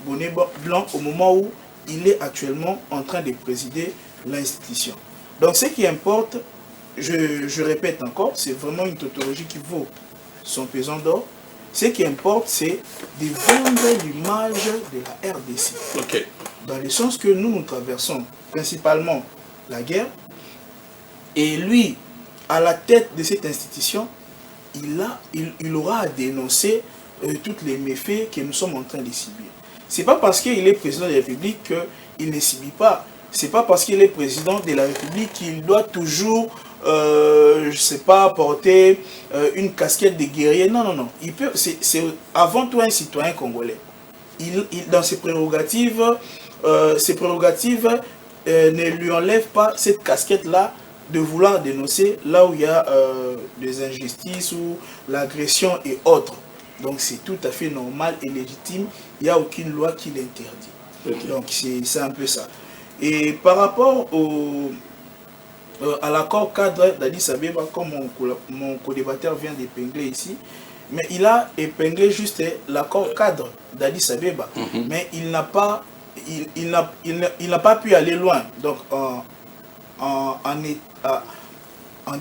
blanc au moment où il est actuellement en train de présider l'institution. Donc ce qui importe, je répète encore, c'est vraiment une tautologie qui vaut son pesant d'or. Ce qui importe, c'est de vendre l'image de la RDC. Okay. Dans le sens que nous traversons principalement la guerre. Et lui, à la tête de cette institution, il aura à dénoncer tous les méfaits que nous sommes en train de subir. Ce n'est pas parce qu'il est président de la République qu'il ne subit pas. Ce n'est pas parce qu'il est président de la République qu'il doit toujours, je ne sais pas, porter une casquette de guerrier. Non, non, non. C'est avant tout un citoyen congolais. Dans ses prérogatives ne lui enlèvent pas cette casquette-là de vouloir dénoncer là où il y a des injustices ou l'agression et autres. Donc c'est tout à fait normal et légitime. Il n'y a aucune loi qui l'interdit. Okay. Donc c'est un peu ça. Et par rapport à l'accord cadre d'Addis Abeba, comme mon co-débatteur vient d'épingler ici, mais il a épinglé juste l'accord cadre d'Addis Abeba, mais il n'a pas pu aller loin. Donc en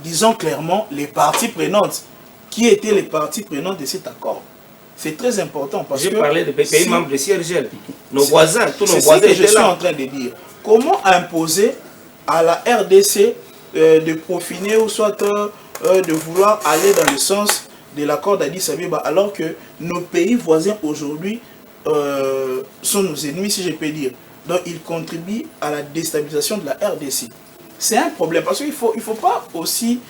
disant clairement les parties prenantes, qui étaient les parties prenantes de cet accord. C'est très important parce que... J'ai parlé des pays membres de CIRGL, nos voisins, tous nos voisins. C'est ce que je suis en train de dire. Comment imposer à la RDC de profiner ou soit de vouloir aller dans le sens de l'accord d'Addis Abeba alors que nos pays voisins aujourd'hui sont nos ennemis, si je peux dire. Donc ils contribuent à la déstabilisation de la RDC. C'est un problème parce qu'il ne faut pas aussi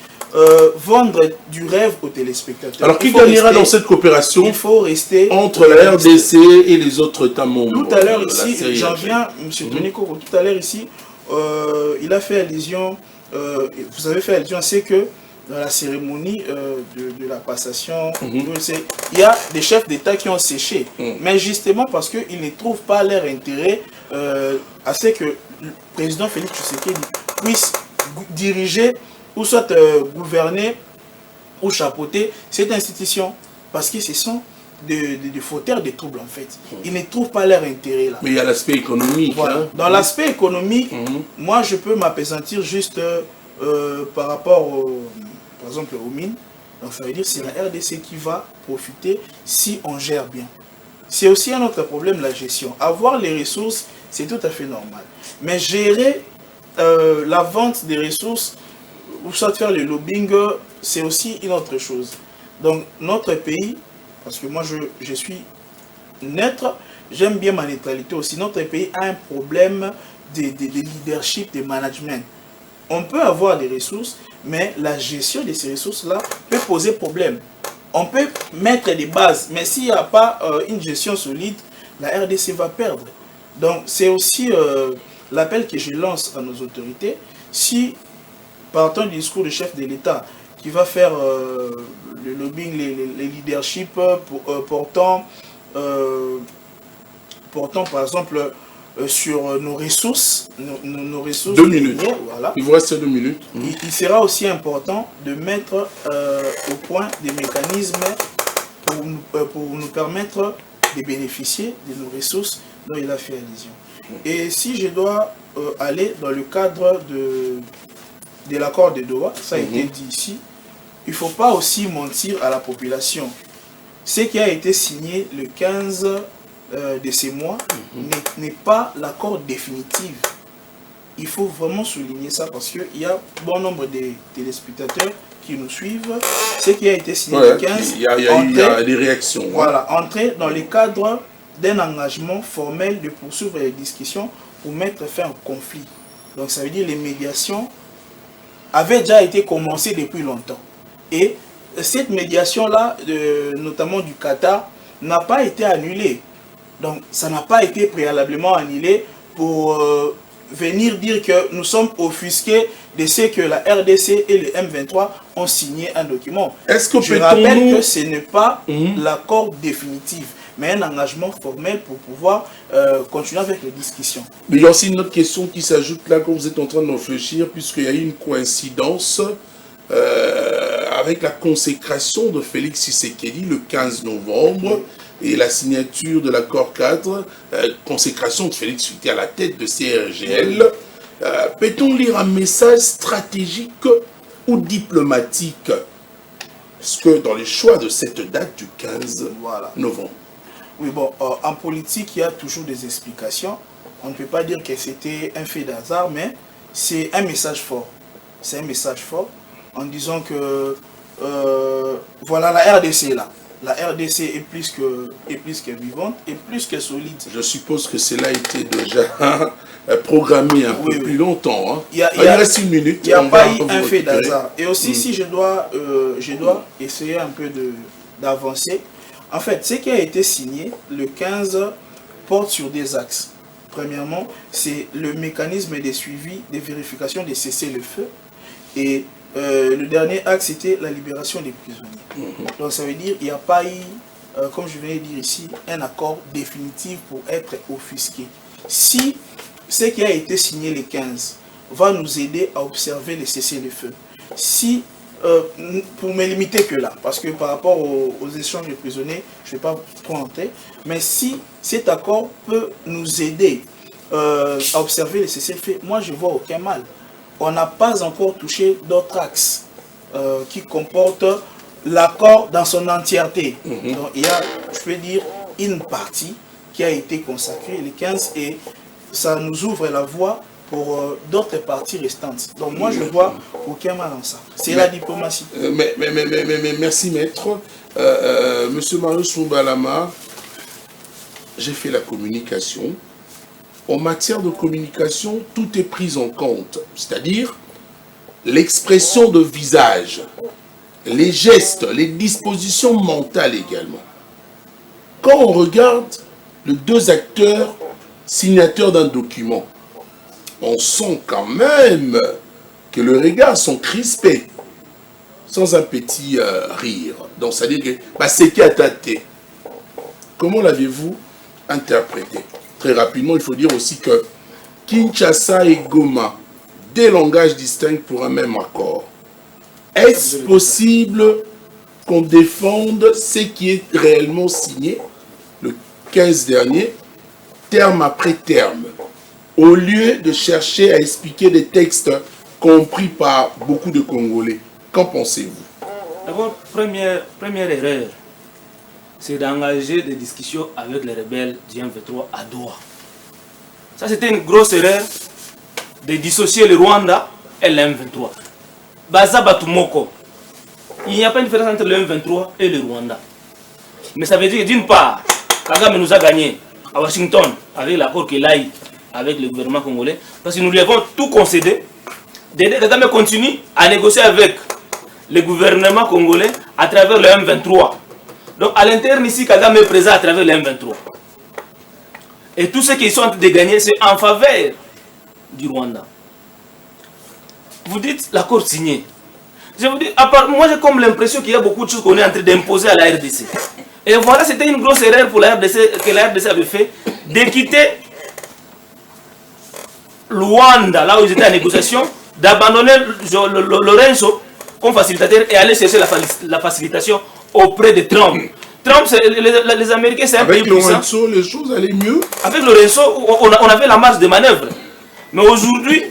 vendre du rêve aux téléspectateurs. Alors qui gagnera dans cette coopération? Il faut rester entre la RDC et les autres États membres. Tout à l'heure ici, j'en viens, M. Tony Koko, tout à l'heure ici, il a fait allusion, vous avez fait allusion, c'est que dans la cérémonie de la passation, il y a des chefs d'État qui ont séché. Mais justement parce qu'ils ne trouvent pas leur intérêt à ce que le président Félix Tshisekedi puisse diriger ou soit gouverner ou chapeauter cette institution. Parce que ce sont des fauteurs de troubles en fait. Ils ne trouvent pas leur intérêt là. Mais il y a l'aspect économique. Voilà. Hein? Dans l'aspect économique, moi je peux m'appesantir juste par rapport par exemple aux mines. Donc ça veut dire que c'est la RDC qui va profiter si on gère bien. C'est aussi un autre problème, la gestion. Avoir les ressources, c'est tout à fait normal. Mais gérer la vente des ressources, ou soit faire le lobbying, c'est aussi une autre chose. Donc notre pays, parce que moi je suis neutre, j'aime bien ma neutralité aussi, notre pays a un problème de leadership, de management. On peut avoir des ressources, mais la gestion de ces ressources-là peut poser problème. On peut mettre des bases, mais s'il n'y a pas une gestion solide, la RDC va perdre. Donc c'est aussi l'appel que je lance à nos autorités. Si, partant du discours du chef de l'État, qui va faire le lobbying, les leaderships portant par exemple sur nos ressources, nos ressources. 2 minutes. Voilà. Il vous reste 2 minutes. Il sera aussi important de mettre au point des mécanismes pour nous permettre de bénéficier de nos ressources dont il a fait allusion. Et si je dois aller dans le cadre de l'accord de Doha, ça a été dit ici. Il ne faut pas aussi mentir à la population. Ce qui a été signé le 15 de ces mois n'est pas l'accord définitif. Il faut vraiment souligner ça parce qu'il y a bon nombre de téléspectateurs qui nous suivent. Ce qui a été signé le 15, il y a des réactions. Voilà, entrer dans le cadre d'un engagement formel de poursuivre les discussions pour mettre fin au conflit. Donc ça veut dire que les médiations avaient déjà été commencées depuis longtemps. Et cette médiation-là, notamment du Qatar, n'a pas été annulée. Donc ça n'a pas été préalablement annulé pour venir dire que nous sommes offusqués de ce que la RDC et le M23 ont signé un document. Je rappelle que ce n'est pas l'accord définitif, mais un engagement formel pour pouvoir continuer avec les discussions. Mais il y a aussi une autre question qui s'ajoute là quand vous êtes en train de réfléchir, puisqu'il y a eu une coïncidence avec la consécration de Félix Tshisekedi le 15 novembre et la signature de l'accord cadre, consécration de Félix Tshisekedi à la tête de CRGL. Peut-on lire un message stratégique ou diplomatique? Parce que dans les choix de cette date du 15 novembre. Oui, bon, en politique, il y a toujours des explications. On ne peut pas dire que c'était un fait d'hasard, mais c'est un message fort. C'est un message fort en disant que voilà, la RDC est là. La RDC est plus que vivante et plus que solide. Je suppose que cela a été déjà programmé un peu plus longtemps. Hein. Il reste une minute. Il n'y a pas eu un fait d'hasard. Et aussi, si je dois essayer un peu d'avancer. En fait, ce qui a été signé le 15 porte sur des axes. Premièrement, c'est le mécanisme de suivi, de vérification des cessez-le-feu. Et le dernier axe, c'était la libération des prisonniers. Donc ça veut dire qu'il n'y a pas eu, comme je viens de dire ici, un accord définitif pour être offusqué. Si ce qui a été signé le 15 va nous aider à observer les cessez-le-feu, si, pour me limiter que là, parce que par rapport aux échanges de prisonniers, je ne vais pas trop entrer, mais si cet accord peut nous aider à observer les cessez-le-feu, moi je ne vois aucun mal. On n'a pas encore touché d'autres axes qui comportent l'accord dans son entièreté. Donc il y a, je peux dire, une partie qui a été consacrée le 15 et ça nous ouvre la voie pour d'autres parties restantes. Donc moi je vois aucun mal en ça. C'est la diplomatie. Mais merci maître. Monsieur Marius Moubalama, j'ai fait la communication. En matière de communication, tout est pris en compte, c'est-à-dire l'expression de visage, les gestes, les dispositions mentales également. Quand on regarde les deux acteurs signataires d'un document, on sent quand même que les regards sont crispés, sans un petit rire. Donc, ça veut dire que c'est qui a tâté. Comment l'avez-vous interprété? Très rapidement, il faut dire aussi que Kinshasa et Goma, deux langages distincts pour un même accord. Est-ce possible qu'on défende ce qui est réellement signé le 15 dernier, terme après terme, au lieu de chercher à expliquer des textes compris par beaucoup de Congolais? Qu'en pensez-vous? D'abord, première erreur, c'est d'engager des discussions avec les rebelles du M23 à Doha. Ça, c'était une grosse erreur de dissocier le Rwanda et le M23. Baza Batumoko. Il n'y a pas une différence entre le M23 et le Rwanda. Mais ça veut dire que d'une part, Kagame nous a gagné à Washington avec l'accord qu'il a eu avec le gouvernement congolais, parce que nous lui avons tout concédé. Kagame continue à négocier avec le gouvernement congolais à travers le M23. Donc à l'interne ici, Kagame est présent à travers le M23. Et tout ce qu'ils sont en train de gagner, c'est en faveur du Rwanda. Vous dites l'accord signé. Je vous dis, moi j'ai comme l'impression qu'il y a beaucoup de choses qu'on est en train d'imposer à la RDC. Et voilà, c'était une grosse erreur pour la RDC, que la RDC avait fait, de quitter le Rwanda, là où ils étaient en négociation, d'abandonner Lorenzo comme facilitateur et aller chercher la facilitation auprès de Trump. Trump, les Américains, c'est un pays puissant. Avec Lorenzo, les choses allaient mieux. Avec Lorenzo, on avait la marge de manœuvre. Mais aujourd'hui,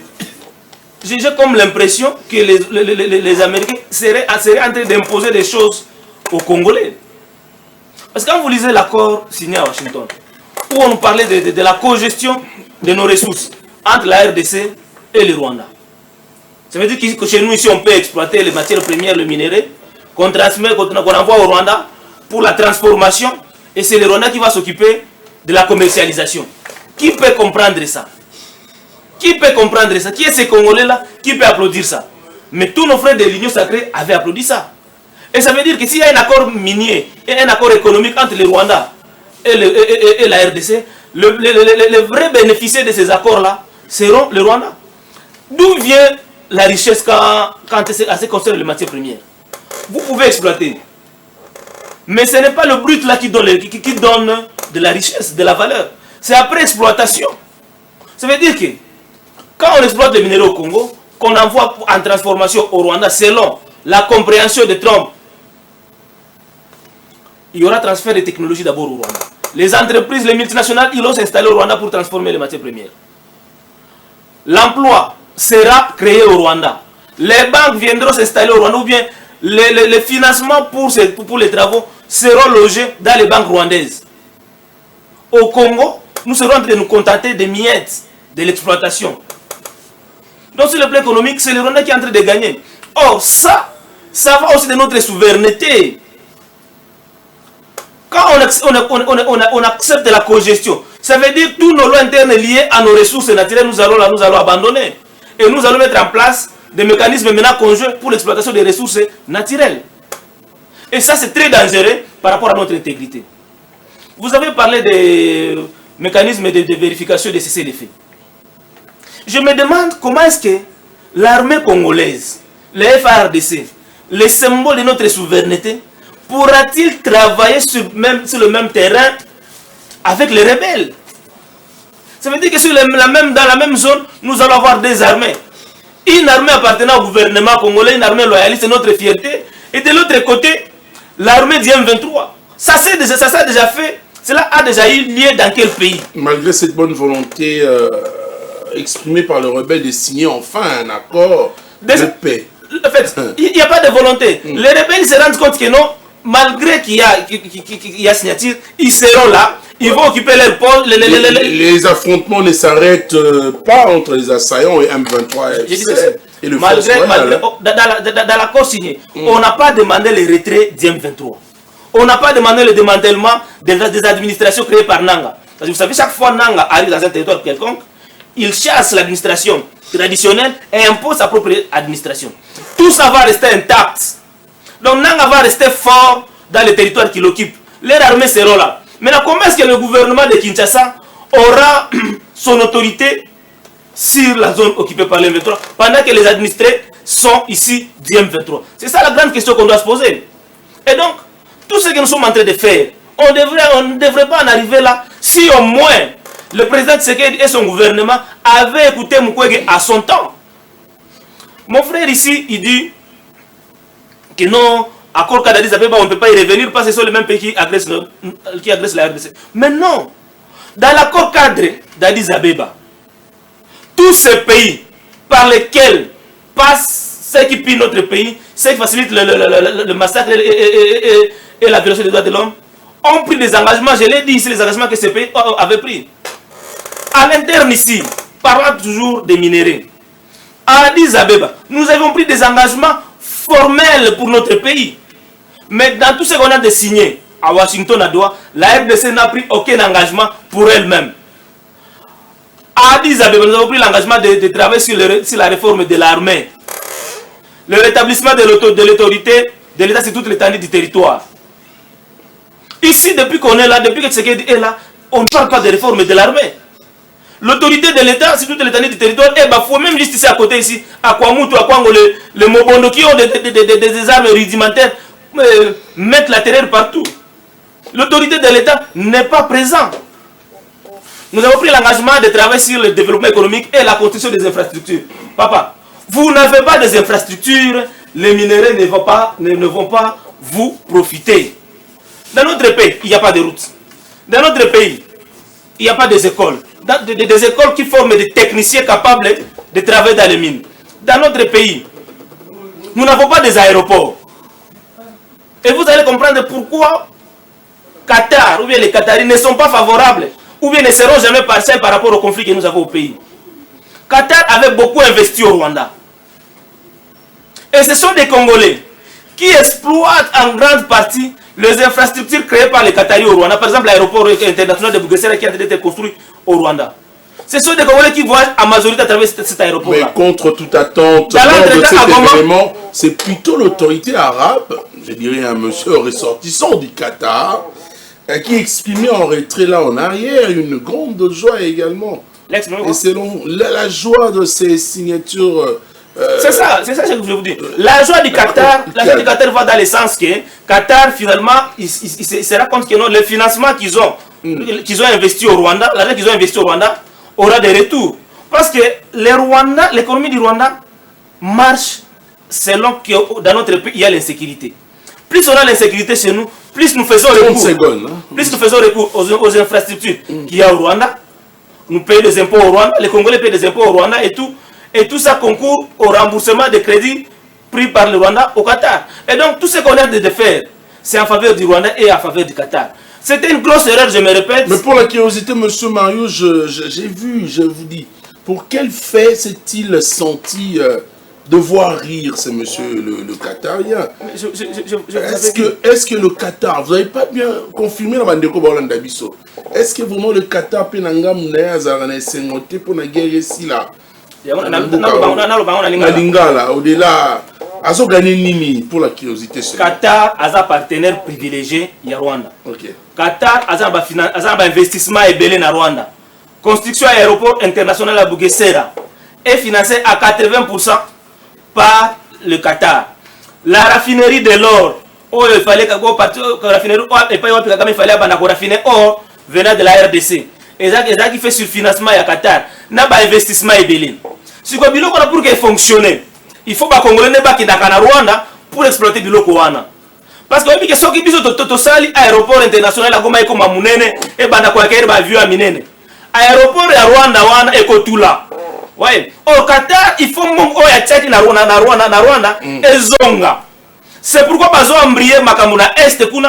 j'ai comme l'impression que les Américains seraient en train d'imposer des choses aux Congolais. Parce que quand vous lisez l'accord signé à Washington, où on nous parlait de la co-gestion de nos ressources entre la RDC et le Rwanda. Ça veut dire que chez nous, ici, on peut exploiter les matières premières, le minerai, qu'on transmet, qu'on envoie au Rwanda pour la transformation, et c'est le Rwanda qui va s'occuper de la commercialisation. Qui peut comprendre ça? Qui peut comprendre ça? Qui est ces Congolais-là qui peut applaudir ça? Mais tous nos frères de l'Union sacrée avaient applaudi ça. Et ça veut dire que s'il y a un accord minier et un accord économique entre le Rwanda et la RDC, les vrais bénéficiaires de ces accords-là seront le Rwanda. D'où vient la richesse quand c'est concerne les matières premières? Vous pouvez exploiter. Mais ce n'est pas le brut là qui donne de la richesse, de la valeur. C'est après exploitation. Ça veut dire que quand on exploite les minéraux au Congo, qu'on envoie en transformation au Rwanda selon la compréhension de Trump, il y aura transfert de technologies d'abord au Rwanda. Les entreprises, les multinationales, ils vont s'installer au Rwanda pour transformer les matières premières. L'emploi sera créé au Rwanda. Les banques viendront s'installer au Rwanda, ou bien les financements pour les travaux seront logés dans les banques rwandaises. Au Congo, nous serons en train de nous contenter des miettes de l'exploitation. Donc sur le plan économique, c'est le Rwanda qui est en train de gagner. Or, ça va aussi de notre souveraineté. Quand on accepte la cogestion, ça veut dire que tous nos lois internes liées à nos ressources naturelles, nous allons abandonner. Et nous allons mettre en place des mécanismes maintenant conjoints pour l'exploitation des ressources naturelles. Et ça, c'est très dangereux par rapport à notre intégrité. Vous avez parlé des mécanismes de vérification des cessez-le-feu. Je me demande comment est-ce que l'armée congolaise, le FARDC, les symboles de notre souveraineté, pourra-t-il travailler sur le même terrain avec les rebelles? Ça veut dire que dans la même zone, nous allons avoir des armées. Une armée appartenant au gouvernement congolais, une armée loyaliste, c'est notre fierté. Et de l'autre côté, l'armée du M23. Ça s'est déjà fait. Cela a déjà eu lieu dans quel pays? Malgré cette bonne volonté exprimée par le rebelle de signer enfin un accord de paix. En fait, il n'y a pas de volonté. Les rebelles se rendent compte que non, malgré qu'il y a signature, ils seront là, ils vont occuper leur poste. Les affrontements ne s'arrêtent pas entre les assaillants et M23 et le dans l'accord signé, on n'a pas demandé le retrait du M23. On n'a pas demandé le démantèlement des administrations créées par Nanga. Parce que vous savez, chaque fois Nanga arrive dans un territoire quelconque, il chasse l'administration traditionnelle et impose sa propre administration. Tout ça va rester intact. Donc Nanga va rester fort dans les territoires qu'il occupe. Les armées seront là. Maintenant, comment est-ce que le gouvernement de Kinshasa aura son autorité sur la zone occupée par les M23 pendant que les administrés sont ici du M23? C'est ça la grande question qu'on doit se poser. Et donc, tout ce que nous sommes en train de faire, on ne devrait pas en arriver là si au moins le président Tshisekedi et son gouvernement avaient écouté Mukwege à son temps. Mon frère ici, il dit que non, accord qu'Addis Abeba, on ne peut pas y revenir parce que ce sont les mêmes pays qui agressent la RDC. Mais non, dans l'accord cadre d'Addis Abeba, tous ces pays par lesquels passent ceux qui pillent notre pays, ceux qui facilitent le massacre et la violation des droits de l'homme, ont pris des engagements, je l'ai dit ici, les engagements que ces pays avaient pris. À l'interne ici, parlant toujours des minéraux, à Addis Abeba, nous avons pris des engagements formels pour notre pays. Mais dans tout ce qu'on a signé à Washington, à Doha, la RDC n'a pris aucun engagement pour elle-même. À Addis Abeba, nous avons pris l'engagement de travailler sur la réforme de l'armée, le rétablissement de l'autorité de l'État sur toute l'étendue du territoire. Ici, depuis qu'on est là, depuis que Tshisekedi est là, on ne parle pas de réforme de l'armée. L'autorité de l'État sur toute l'étendue du territoire est bafouée, même juste ici à côté, ici, à Kwamutu, à Kwango, les Mobondo qui ont des armes rudimentaires, mettent la terreur partout. L'autorité de l'État n'est pas présente. Nous avons pris l'engagement de travailler sur le développement économique et la construction des infrastructures. Papa, vous n'avez pas des infrastructures, les minéraux ne vont pas vous profiter. Dans notre pays, il n'y a pas de routes. Dans notre pays, il n'y a pas des écoles. des écoles qui forment des techniciens capables de travailler dans les mines. Dans notre pays, nous n'avons pas des aéroports. Et vous allez comprendre pourquoi Qatar ou bien les Qataris ne sont pas favorables ou bien ne seront jamais partiels par rapport au conflit que nous avons au pays. Qatar avait beaucoup investi au Rwanda. Et ce sont des Congolais qui exploitent en grande partie les infrastructures créées par les Qataris au Rwanda. Par exemple, l'aéroport international de Bugesera qui a été construit au Rwanda. Ce sont des Congolais qui voyagent à majorité à travers cet aéroport-là. Mais contre toute attente, lors de cet événement, c'est plutôt l'autorité arabe, je dirais un monsieur ressortissant du Qatar, qui exprimait en retrait là en arrière une grande joie également. Et selon la joie de ces signatures... c'est ça ce que je vous dis. La joie du Qatar, va dans le sens que Qatar finalement, il se rend compte que non, le financement qu'ils ont investi au Rwanda, l'argent qu'ils ont investi au Rwanda aura des retours. Parce que l'économie du Rwanda marche selon que dans notre pays il y a l'insécurité. Plus on a l'insécurité chez nous, plus nous faisons recours aux infrastructures qu'il y a au Rwanda. Nous payons des impôts au Rwanda, les Congolais payent des impôts au Rwanda et tout ça concourt au remboursement des crédits pris par le Rwanda au Qatar. Et donc tout ce qu'on a de faire, c'est en faveur du Rwanda et en faveur du Qatar. C'était une grosse erreur, je me répète. Mais pour la curiosité, monsieur Mario, j'ai vu, je vous dis, pour quel fait s'est-il senti devoir rire, ce monsieur le Qatarien? Est-ce que le Qatar, vous n'avez pas bien confirmé la bande de Dabiso, est-ce que vraiment le Qatar peut s'engoter pour la guerre ici là? Au-delà, azo gagné nini pour la curiosité. Qatar a un partenaire privilégié il y a Rwanda. Okay. Qatar a un investissement ébélé na Rwanda. Construction aéroport international à Bugesera est financée à 80% par le Qatar. La raffinerie de l'or, il fallait que il fallait raffiner or venant de la RDC. Et ça qui fait sur le financement à Qatar, n'a pas investissement ébélé. Si vous voulez pour qu'il fonctionne, il faut que les Congolais ne pas Rwanda pour exploiter le Rwanda. Parce que ceux qui disent aéroport international à Goma et comme Munene et Bandakwakere avion à Minene. Aéroport à Rwanda et Kotula. Ouais. Au Qatar, il faut que Tchad na Rwanda et Zonga. C'est pourquoi ils ont embrayé Makamuna Est pour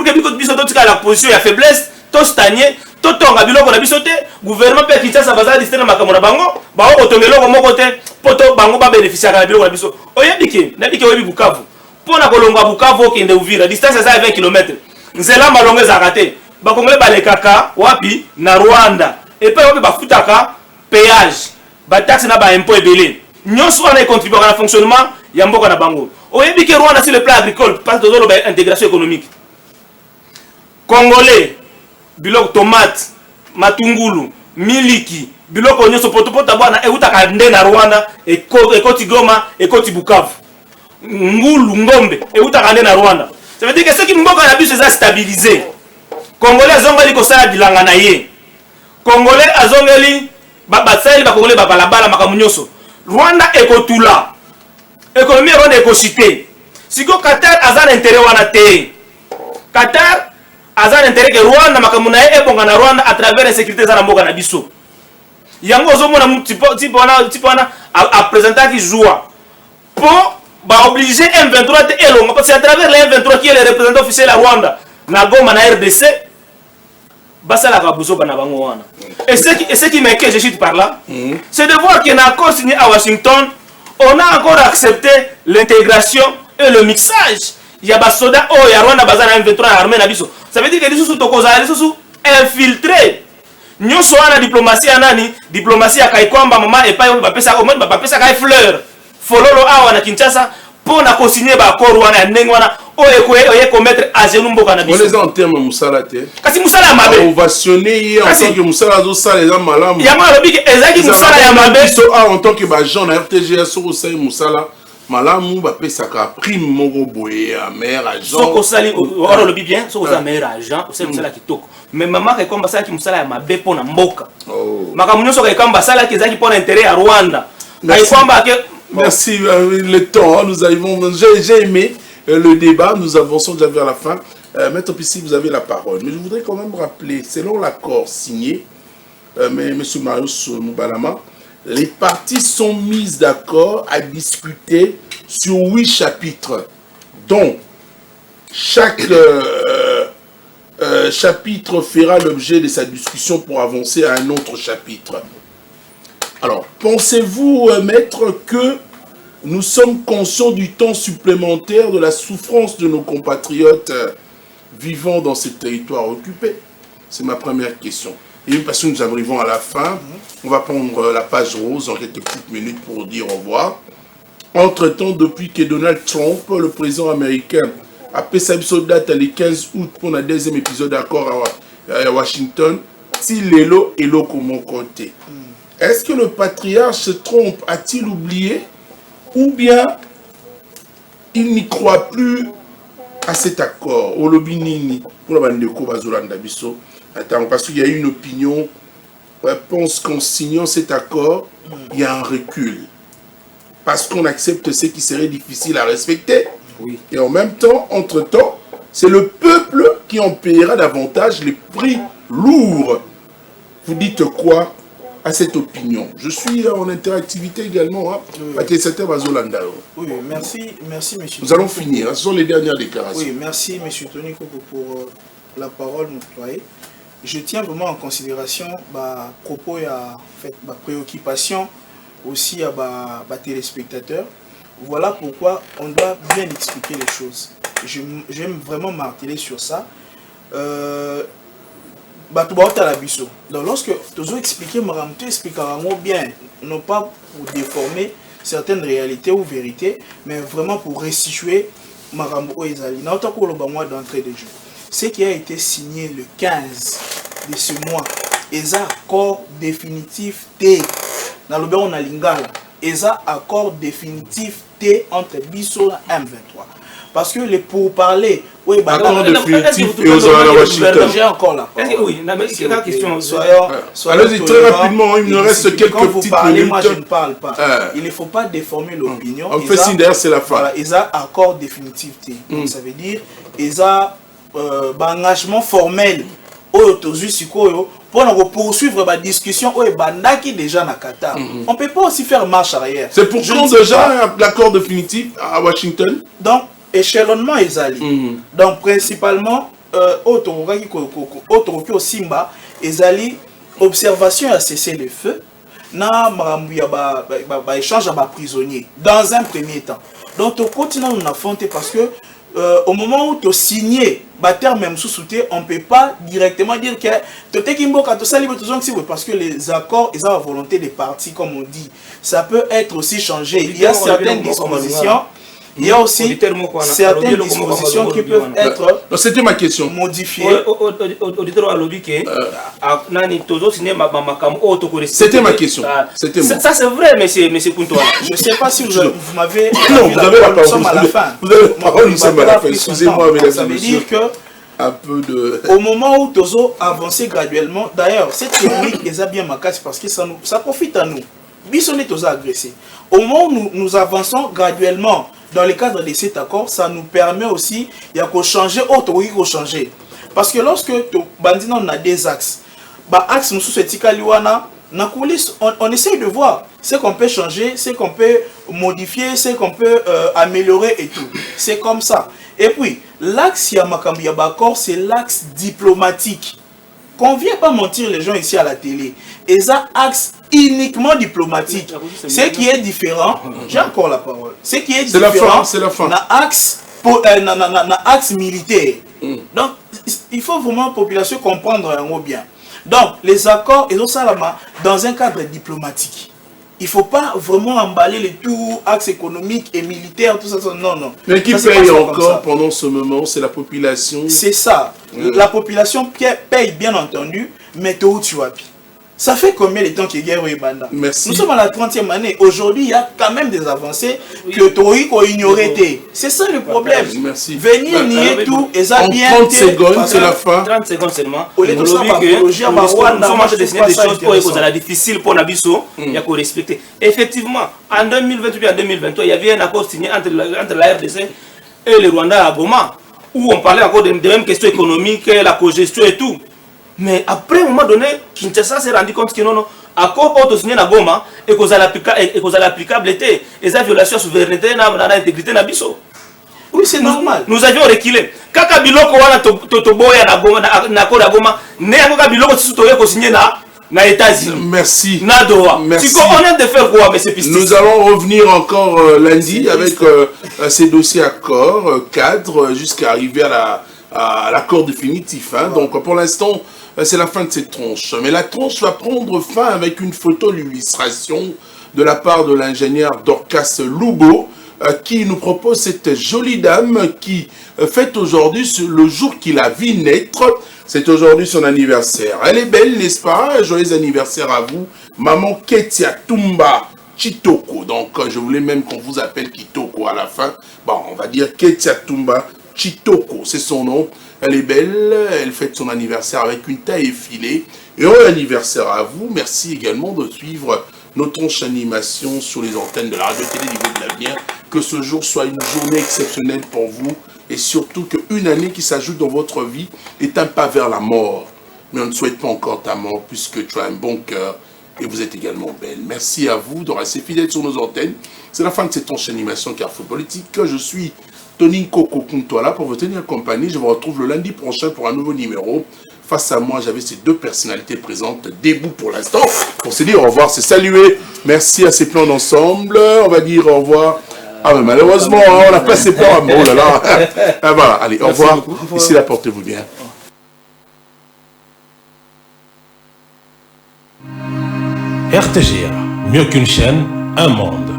que la position de faiblesse, tout stagné. Totonga biloko na bisote gouvernement pe Kinshasa bazali distina makamona bango ba otongelo ko moko te poto bango ba bénéficier ka biloko na biso oyebike na bike oyebi Bukavu pona kolonga Bukavu okende Uvira distance ya 20 km nzela malonge za raté ba kongole balekaka wapi na Rwanda et pe wapi ba futaka péage ba taxe na ba impôt ebele nyonso wana contribuer na fonctionnement ya mboka na bango oyebike Rwanda sur le plan agricole parce que dolo ba intégration économique congolais biloko tomate matungulu miliki biloko nyonso potopota bwana eutaka nde na Rwanda ekoti Goma ekoti Bukavu ngulu ngombe eutaka nde na Rwanda. Ça veut dire que ceux qui mboka na biso za stabiliser congolais azongeli ko sala bilanga na ye congolais azongeli basali ba congolais balabala makamu nyonso Rwanda ekotula économie Rwanda ekosite siko Qatar azana intérêt wana te Qatar azan intérêt que Rwanda makamuna e bonga na Rwanda à travers la sécurité za mboka na biso yango ozomona tipo wana a présenter qui joie pour ba obliger M23 te elonga parce que à travers le M23 qui est le représentant officiel à Rwanda na Goma na RDC basala ka buso bana bango wana et ce qui m'inquiète je suis par là c'est de voir qu'il y a un accord signé à Washington on a encore accepté l'intégration et le mixage. Il y a des soldats oh il y a Rwanda bazana M23 armée na biso. Ça veut dire que les sous tokozala les sous infiltrés. Nous sommes en diplomatie anani, diplomatie à Kaikwamba maman et pas ba pesa au moins ba pesa ka fleur. Fololo awa na Kinshasa pour na consigner ba accord wana ndengwana o eko mettre à genoux mboka na biso. On les en terme musala te. Kasi musala ya mabe. On va sonner en tant que musala zo sala les malamu. Ya ma lobi ke ezaki musala ya mabe. En tant que ba Jean na RTGS so sai musala malamu ba pesaka prime moko boye a meilleur agent soko sali oro lobi bien soko za meilleur agent o sala kitoko mais maman ka komba sala ki musala ya mabe pona mboka makamunyo soka ikamba sala ki zaki pona intérêt à Rwanda ka ikwamba ke merci le temps nous arrivons j'ai aimé le débat nous avançons déjà vers la fin maître Pissi vous avez la parole mais je voudrais quand même rappeler selon l'accord signé M. Marius Moubalama, les parties sont mises d'accord à discuter sur 8 chapitres, dont chaque chapitre fera l'objet de sa discussion pour avancer à un autre chapitre. Alors, pensez-vous, maître, que nous sommes conscients du temps supplémentaire, de la souffrance de nos compatriotes vivant dans ces territoires occupés? C'est ma première question. Et parce que nous arrivons à la fin, on va prendre la page rose en quelques petites minutes pour dire au revoir. Entre-temps, depuis que Donald Trump, le président américain, a fait sa date le 15 août pour le deuxième épisode d'accord à Washington, Tilelo et Loko mon côté. Est-ce que le patriarche Trump a-t-il oublié ou bien il n'y croit plus à cet accord? Au lobby nini pour la bande de attends, parce qu'il y a une opinion, on pense qu'en signant cet accord, il y a un recul. Parce qu'on accepte ce qui serait difficile à respecter. Oui. Et en même temps, entre-temps, c'est le peuple qui en paiera davantage les prix lourds. Vous dites quoi à cette opinion? Je suis en interactivité également. Hein. Oui, merci, monsieur. Nous allons finir. Hein. Ce sont les dernières déclarations. Oui, merci, monsieur Tony Koko, pour la parole employée. Je tiens vraiment en considération ma propos et ma préoccupation aussi à ma téléspectateurs. Voilà pourquoi on doit bien expliquer les choses. J'aime vraiment marteler sur ça. Donc lorsque tu as expliqué, tu expliqueras bien, non pas pour déformer certaines réalités ou vérités, mais vraiment pour restituer Marambo Ezali. D'entrée de jeu. Ce qui a été signé le 15 de ce mois, est un accord définitif T. Dans le on a lingala, est un accord définitif T entre Bisso et M23. Parce que les pourparlers, oui, accord définitif et aux à Washington. J'ai encore la parole. Oui, c'est la question. Allez-y très rapidement, il nous reste quelques petites minutes. Moi, je ne parle pas. Il ne faut pas déformer l'opinion. On fait signe d'ailleurs, c'est la fin. Voilà, ils ont accord définitif. Donc, ça veut dire ils ont engagement formel pour poursuivre la discussion qui déjà na Qatar. On ne peut pas aussi faire marche arrière. C'est pour quand déjà l'accord définitif à Washington? Donc, échelonnement ezali. Donc, principalement, au Simba, ezali observation à cesser le feu, na échange à prisonniers, dans un premier temps. Donc, on continue à affronter parce que au moment où tu as signé, même sous-souté, on ne peut pas directement dire que parce que les accords, ils ont la volonté des parties, comme on dit. Ça peut être aussi changé. Il y a certaines dispositions. Il y a aussi certaines dispositions qui peuvent être c'était ma question. Modifiées. C'était ma question. Ça c'est vrai, monsieur Kountoua. Je ne sais pas si vous m'avez... Non, vous avez la parole. Nous sommes à la fin. Vous avez la parole, nous sommes à la fin. Excusez-moi, mesdames ça et veut messieurs. dire que un peu de... Au moment où Tozo avançait graduellement, d'ailleurs, cette théorie est bien macasse parce que ça profite à nous. Bisonné Tozo agressé. Au moment où nous avançons graduellement dans le cadre de cet accord, ça nous permet aussi de changer, changer. Parce que lorsque on a des axes, axe nous on essaye de voir ce qu'on peut changer, ce qu'on peut modifier, ce qu'on peut améliorer et tout. C'est comme ça. Et puis, l'axe Yamakambi Yabakor, c'est l'axe diplomatique. Qu'on ne vient pas mentir les gens ici à la télé. Et ça, axe uniquement diplomatique. Ce qui est différent, j'ai encore la parole. Ce qui est différent, c'est la fin. Axe militaire. Donc, il faut vraiment la population comprendre un mot bien. Donc, les accords, ils ont ça dans un cadre diplomatique. Il ne faut pas vraiment emballer les tout axes économiques et militaires, tout ça. Non, non. Mais qui paye encore pendant ce moment, c'est la population. C'est ça. La population paye, bien entendu, mais tôt tu vas. Ça fait combien de temps qu'il y a guerre au Ébanda? Merci. Nous sommes à la 30e année. Aujourd'hui, il y a quand même des avancées que Tori a ignorées. C'est ça le problème. Merci. Venir nier tout, et ça bien. 30 secondes, c'est la fin. 30 secondes seulement. Au lieu de ça, nous sommes dessiné des choses pour être difficile pour Nabiso. Il y a qu'à respecter. Effectivement, en 2028 et en 2023, il y avait un accord signé entre la RDC et le Rwanda à Goma, où on parlait encore des mêmes questions économiques, la cogestion et tout. Mais après, à un moment donné, Kinshasa s'est rendu compte que non, accord auto signé na Goma et qu'on a applicable était et ça violation de souveraineté na intégrité na biso. Oui, c'est normal. Nous avions reculé. Kaka biloko wana toboya na Goma na accord na Goma, né kaka biloko tisu toye ko signé na États-Unis. Merci. Na Doha. Merci. On a de faire quoi, mais c'est pistis. Nous allons revenir encore lundi avec ces dossiers accords, cadres, jusqu'à arriver à l'accord définitif. Hein. Donc pour l'instant, c'est la fin de cette tronche. Mais la tronche va prendre fin avec une photo d'illustration de la part de l'ingénieur Dorcas Lubo, qui nous propose cette jolie dame qui fête aujourd'hui le jour qu'il a vu naître. C'est aujourd'hui son anniversaire. Elle est belle, n'est-ce pas? Joyeux anniversaire à vous, maman Ketia Tumba Chitoko. Donc, je voulais même qu'on vous appelle Kitoko à la fin. Bon, on va dire Ketia Tumba Chitoko, c'est son nom. Elle est belle, elle fête son anniversaire avec une taille effilée. Et heureux anniversaire à vous. Merci également de suivre nos tronches animations sur les antennes de la radio-télé Niveau de l'avenir. Que ce jour soit une journée exceptionnelle pour vous. Et surtout qu'une année qui s'ajoute dans votre vie est un pas vers la mort. Mais on ne souhaite pas encore ta mort puisque tu as un bon cœur et vous êtes également belle. Merci à vous de rester fidèles sur nos antennes. C'est la fin de cette tranche animation Carrefour Politique. Je suis Tony Coco Kuntoala pour vous tenir compagnie. Je vous retrouve le lundi prochain pour un nouveau numéro. Face à moi, j'avais ces deux personnalités présentes, debout pour l'instant. Pour se dire au revoir, c'est saluer. Merci à ces plans d'ensemble. On va dire au revoir. Ah mais malheureusement, hein, on n'a pas ces plans. Oh là là. Ah, voilà, allez, au revoir. Ici, là, portez-vous bien. RTGA, mieux qu'une chaîne, un monde.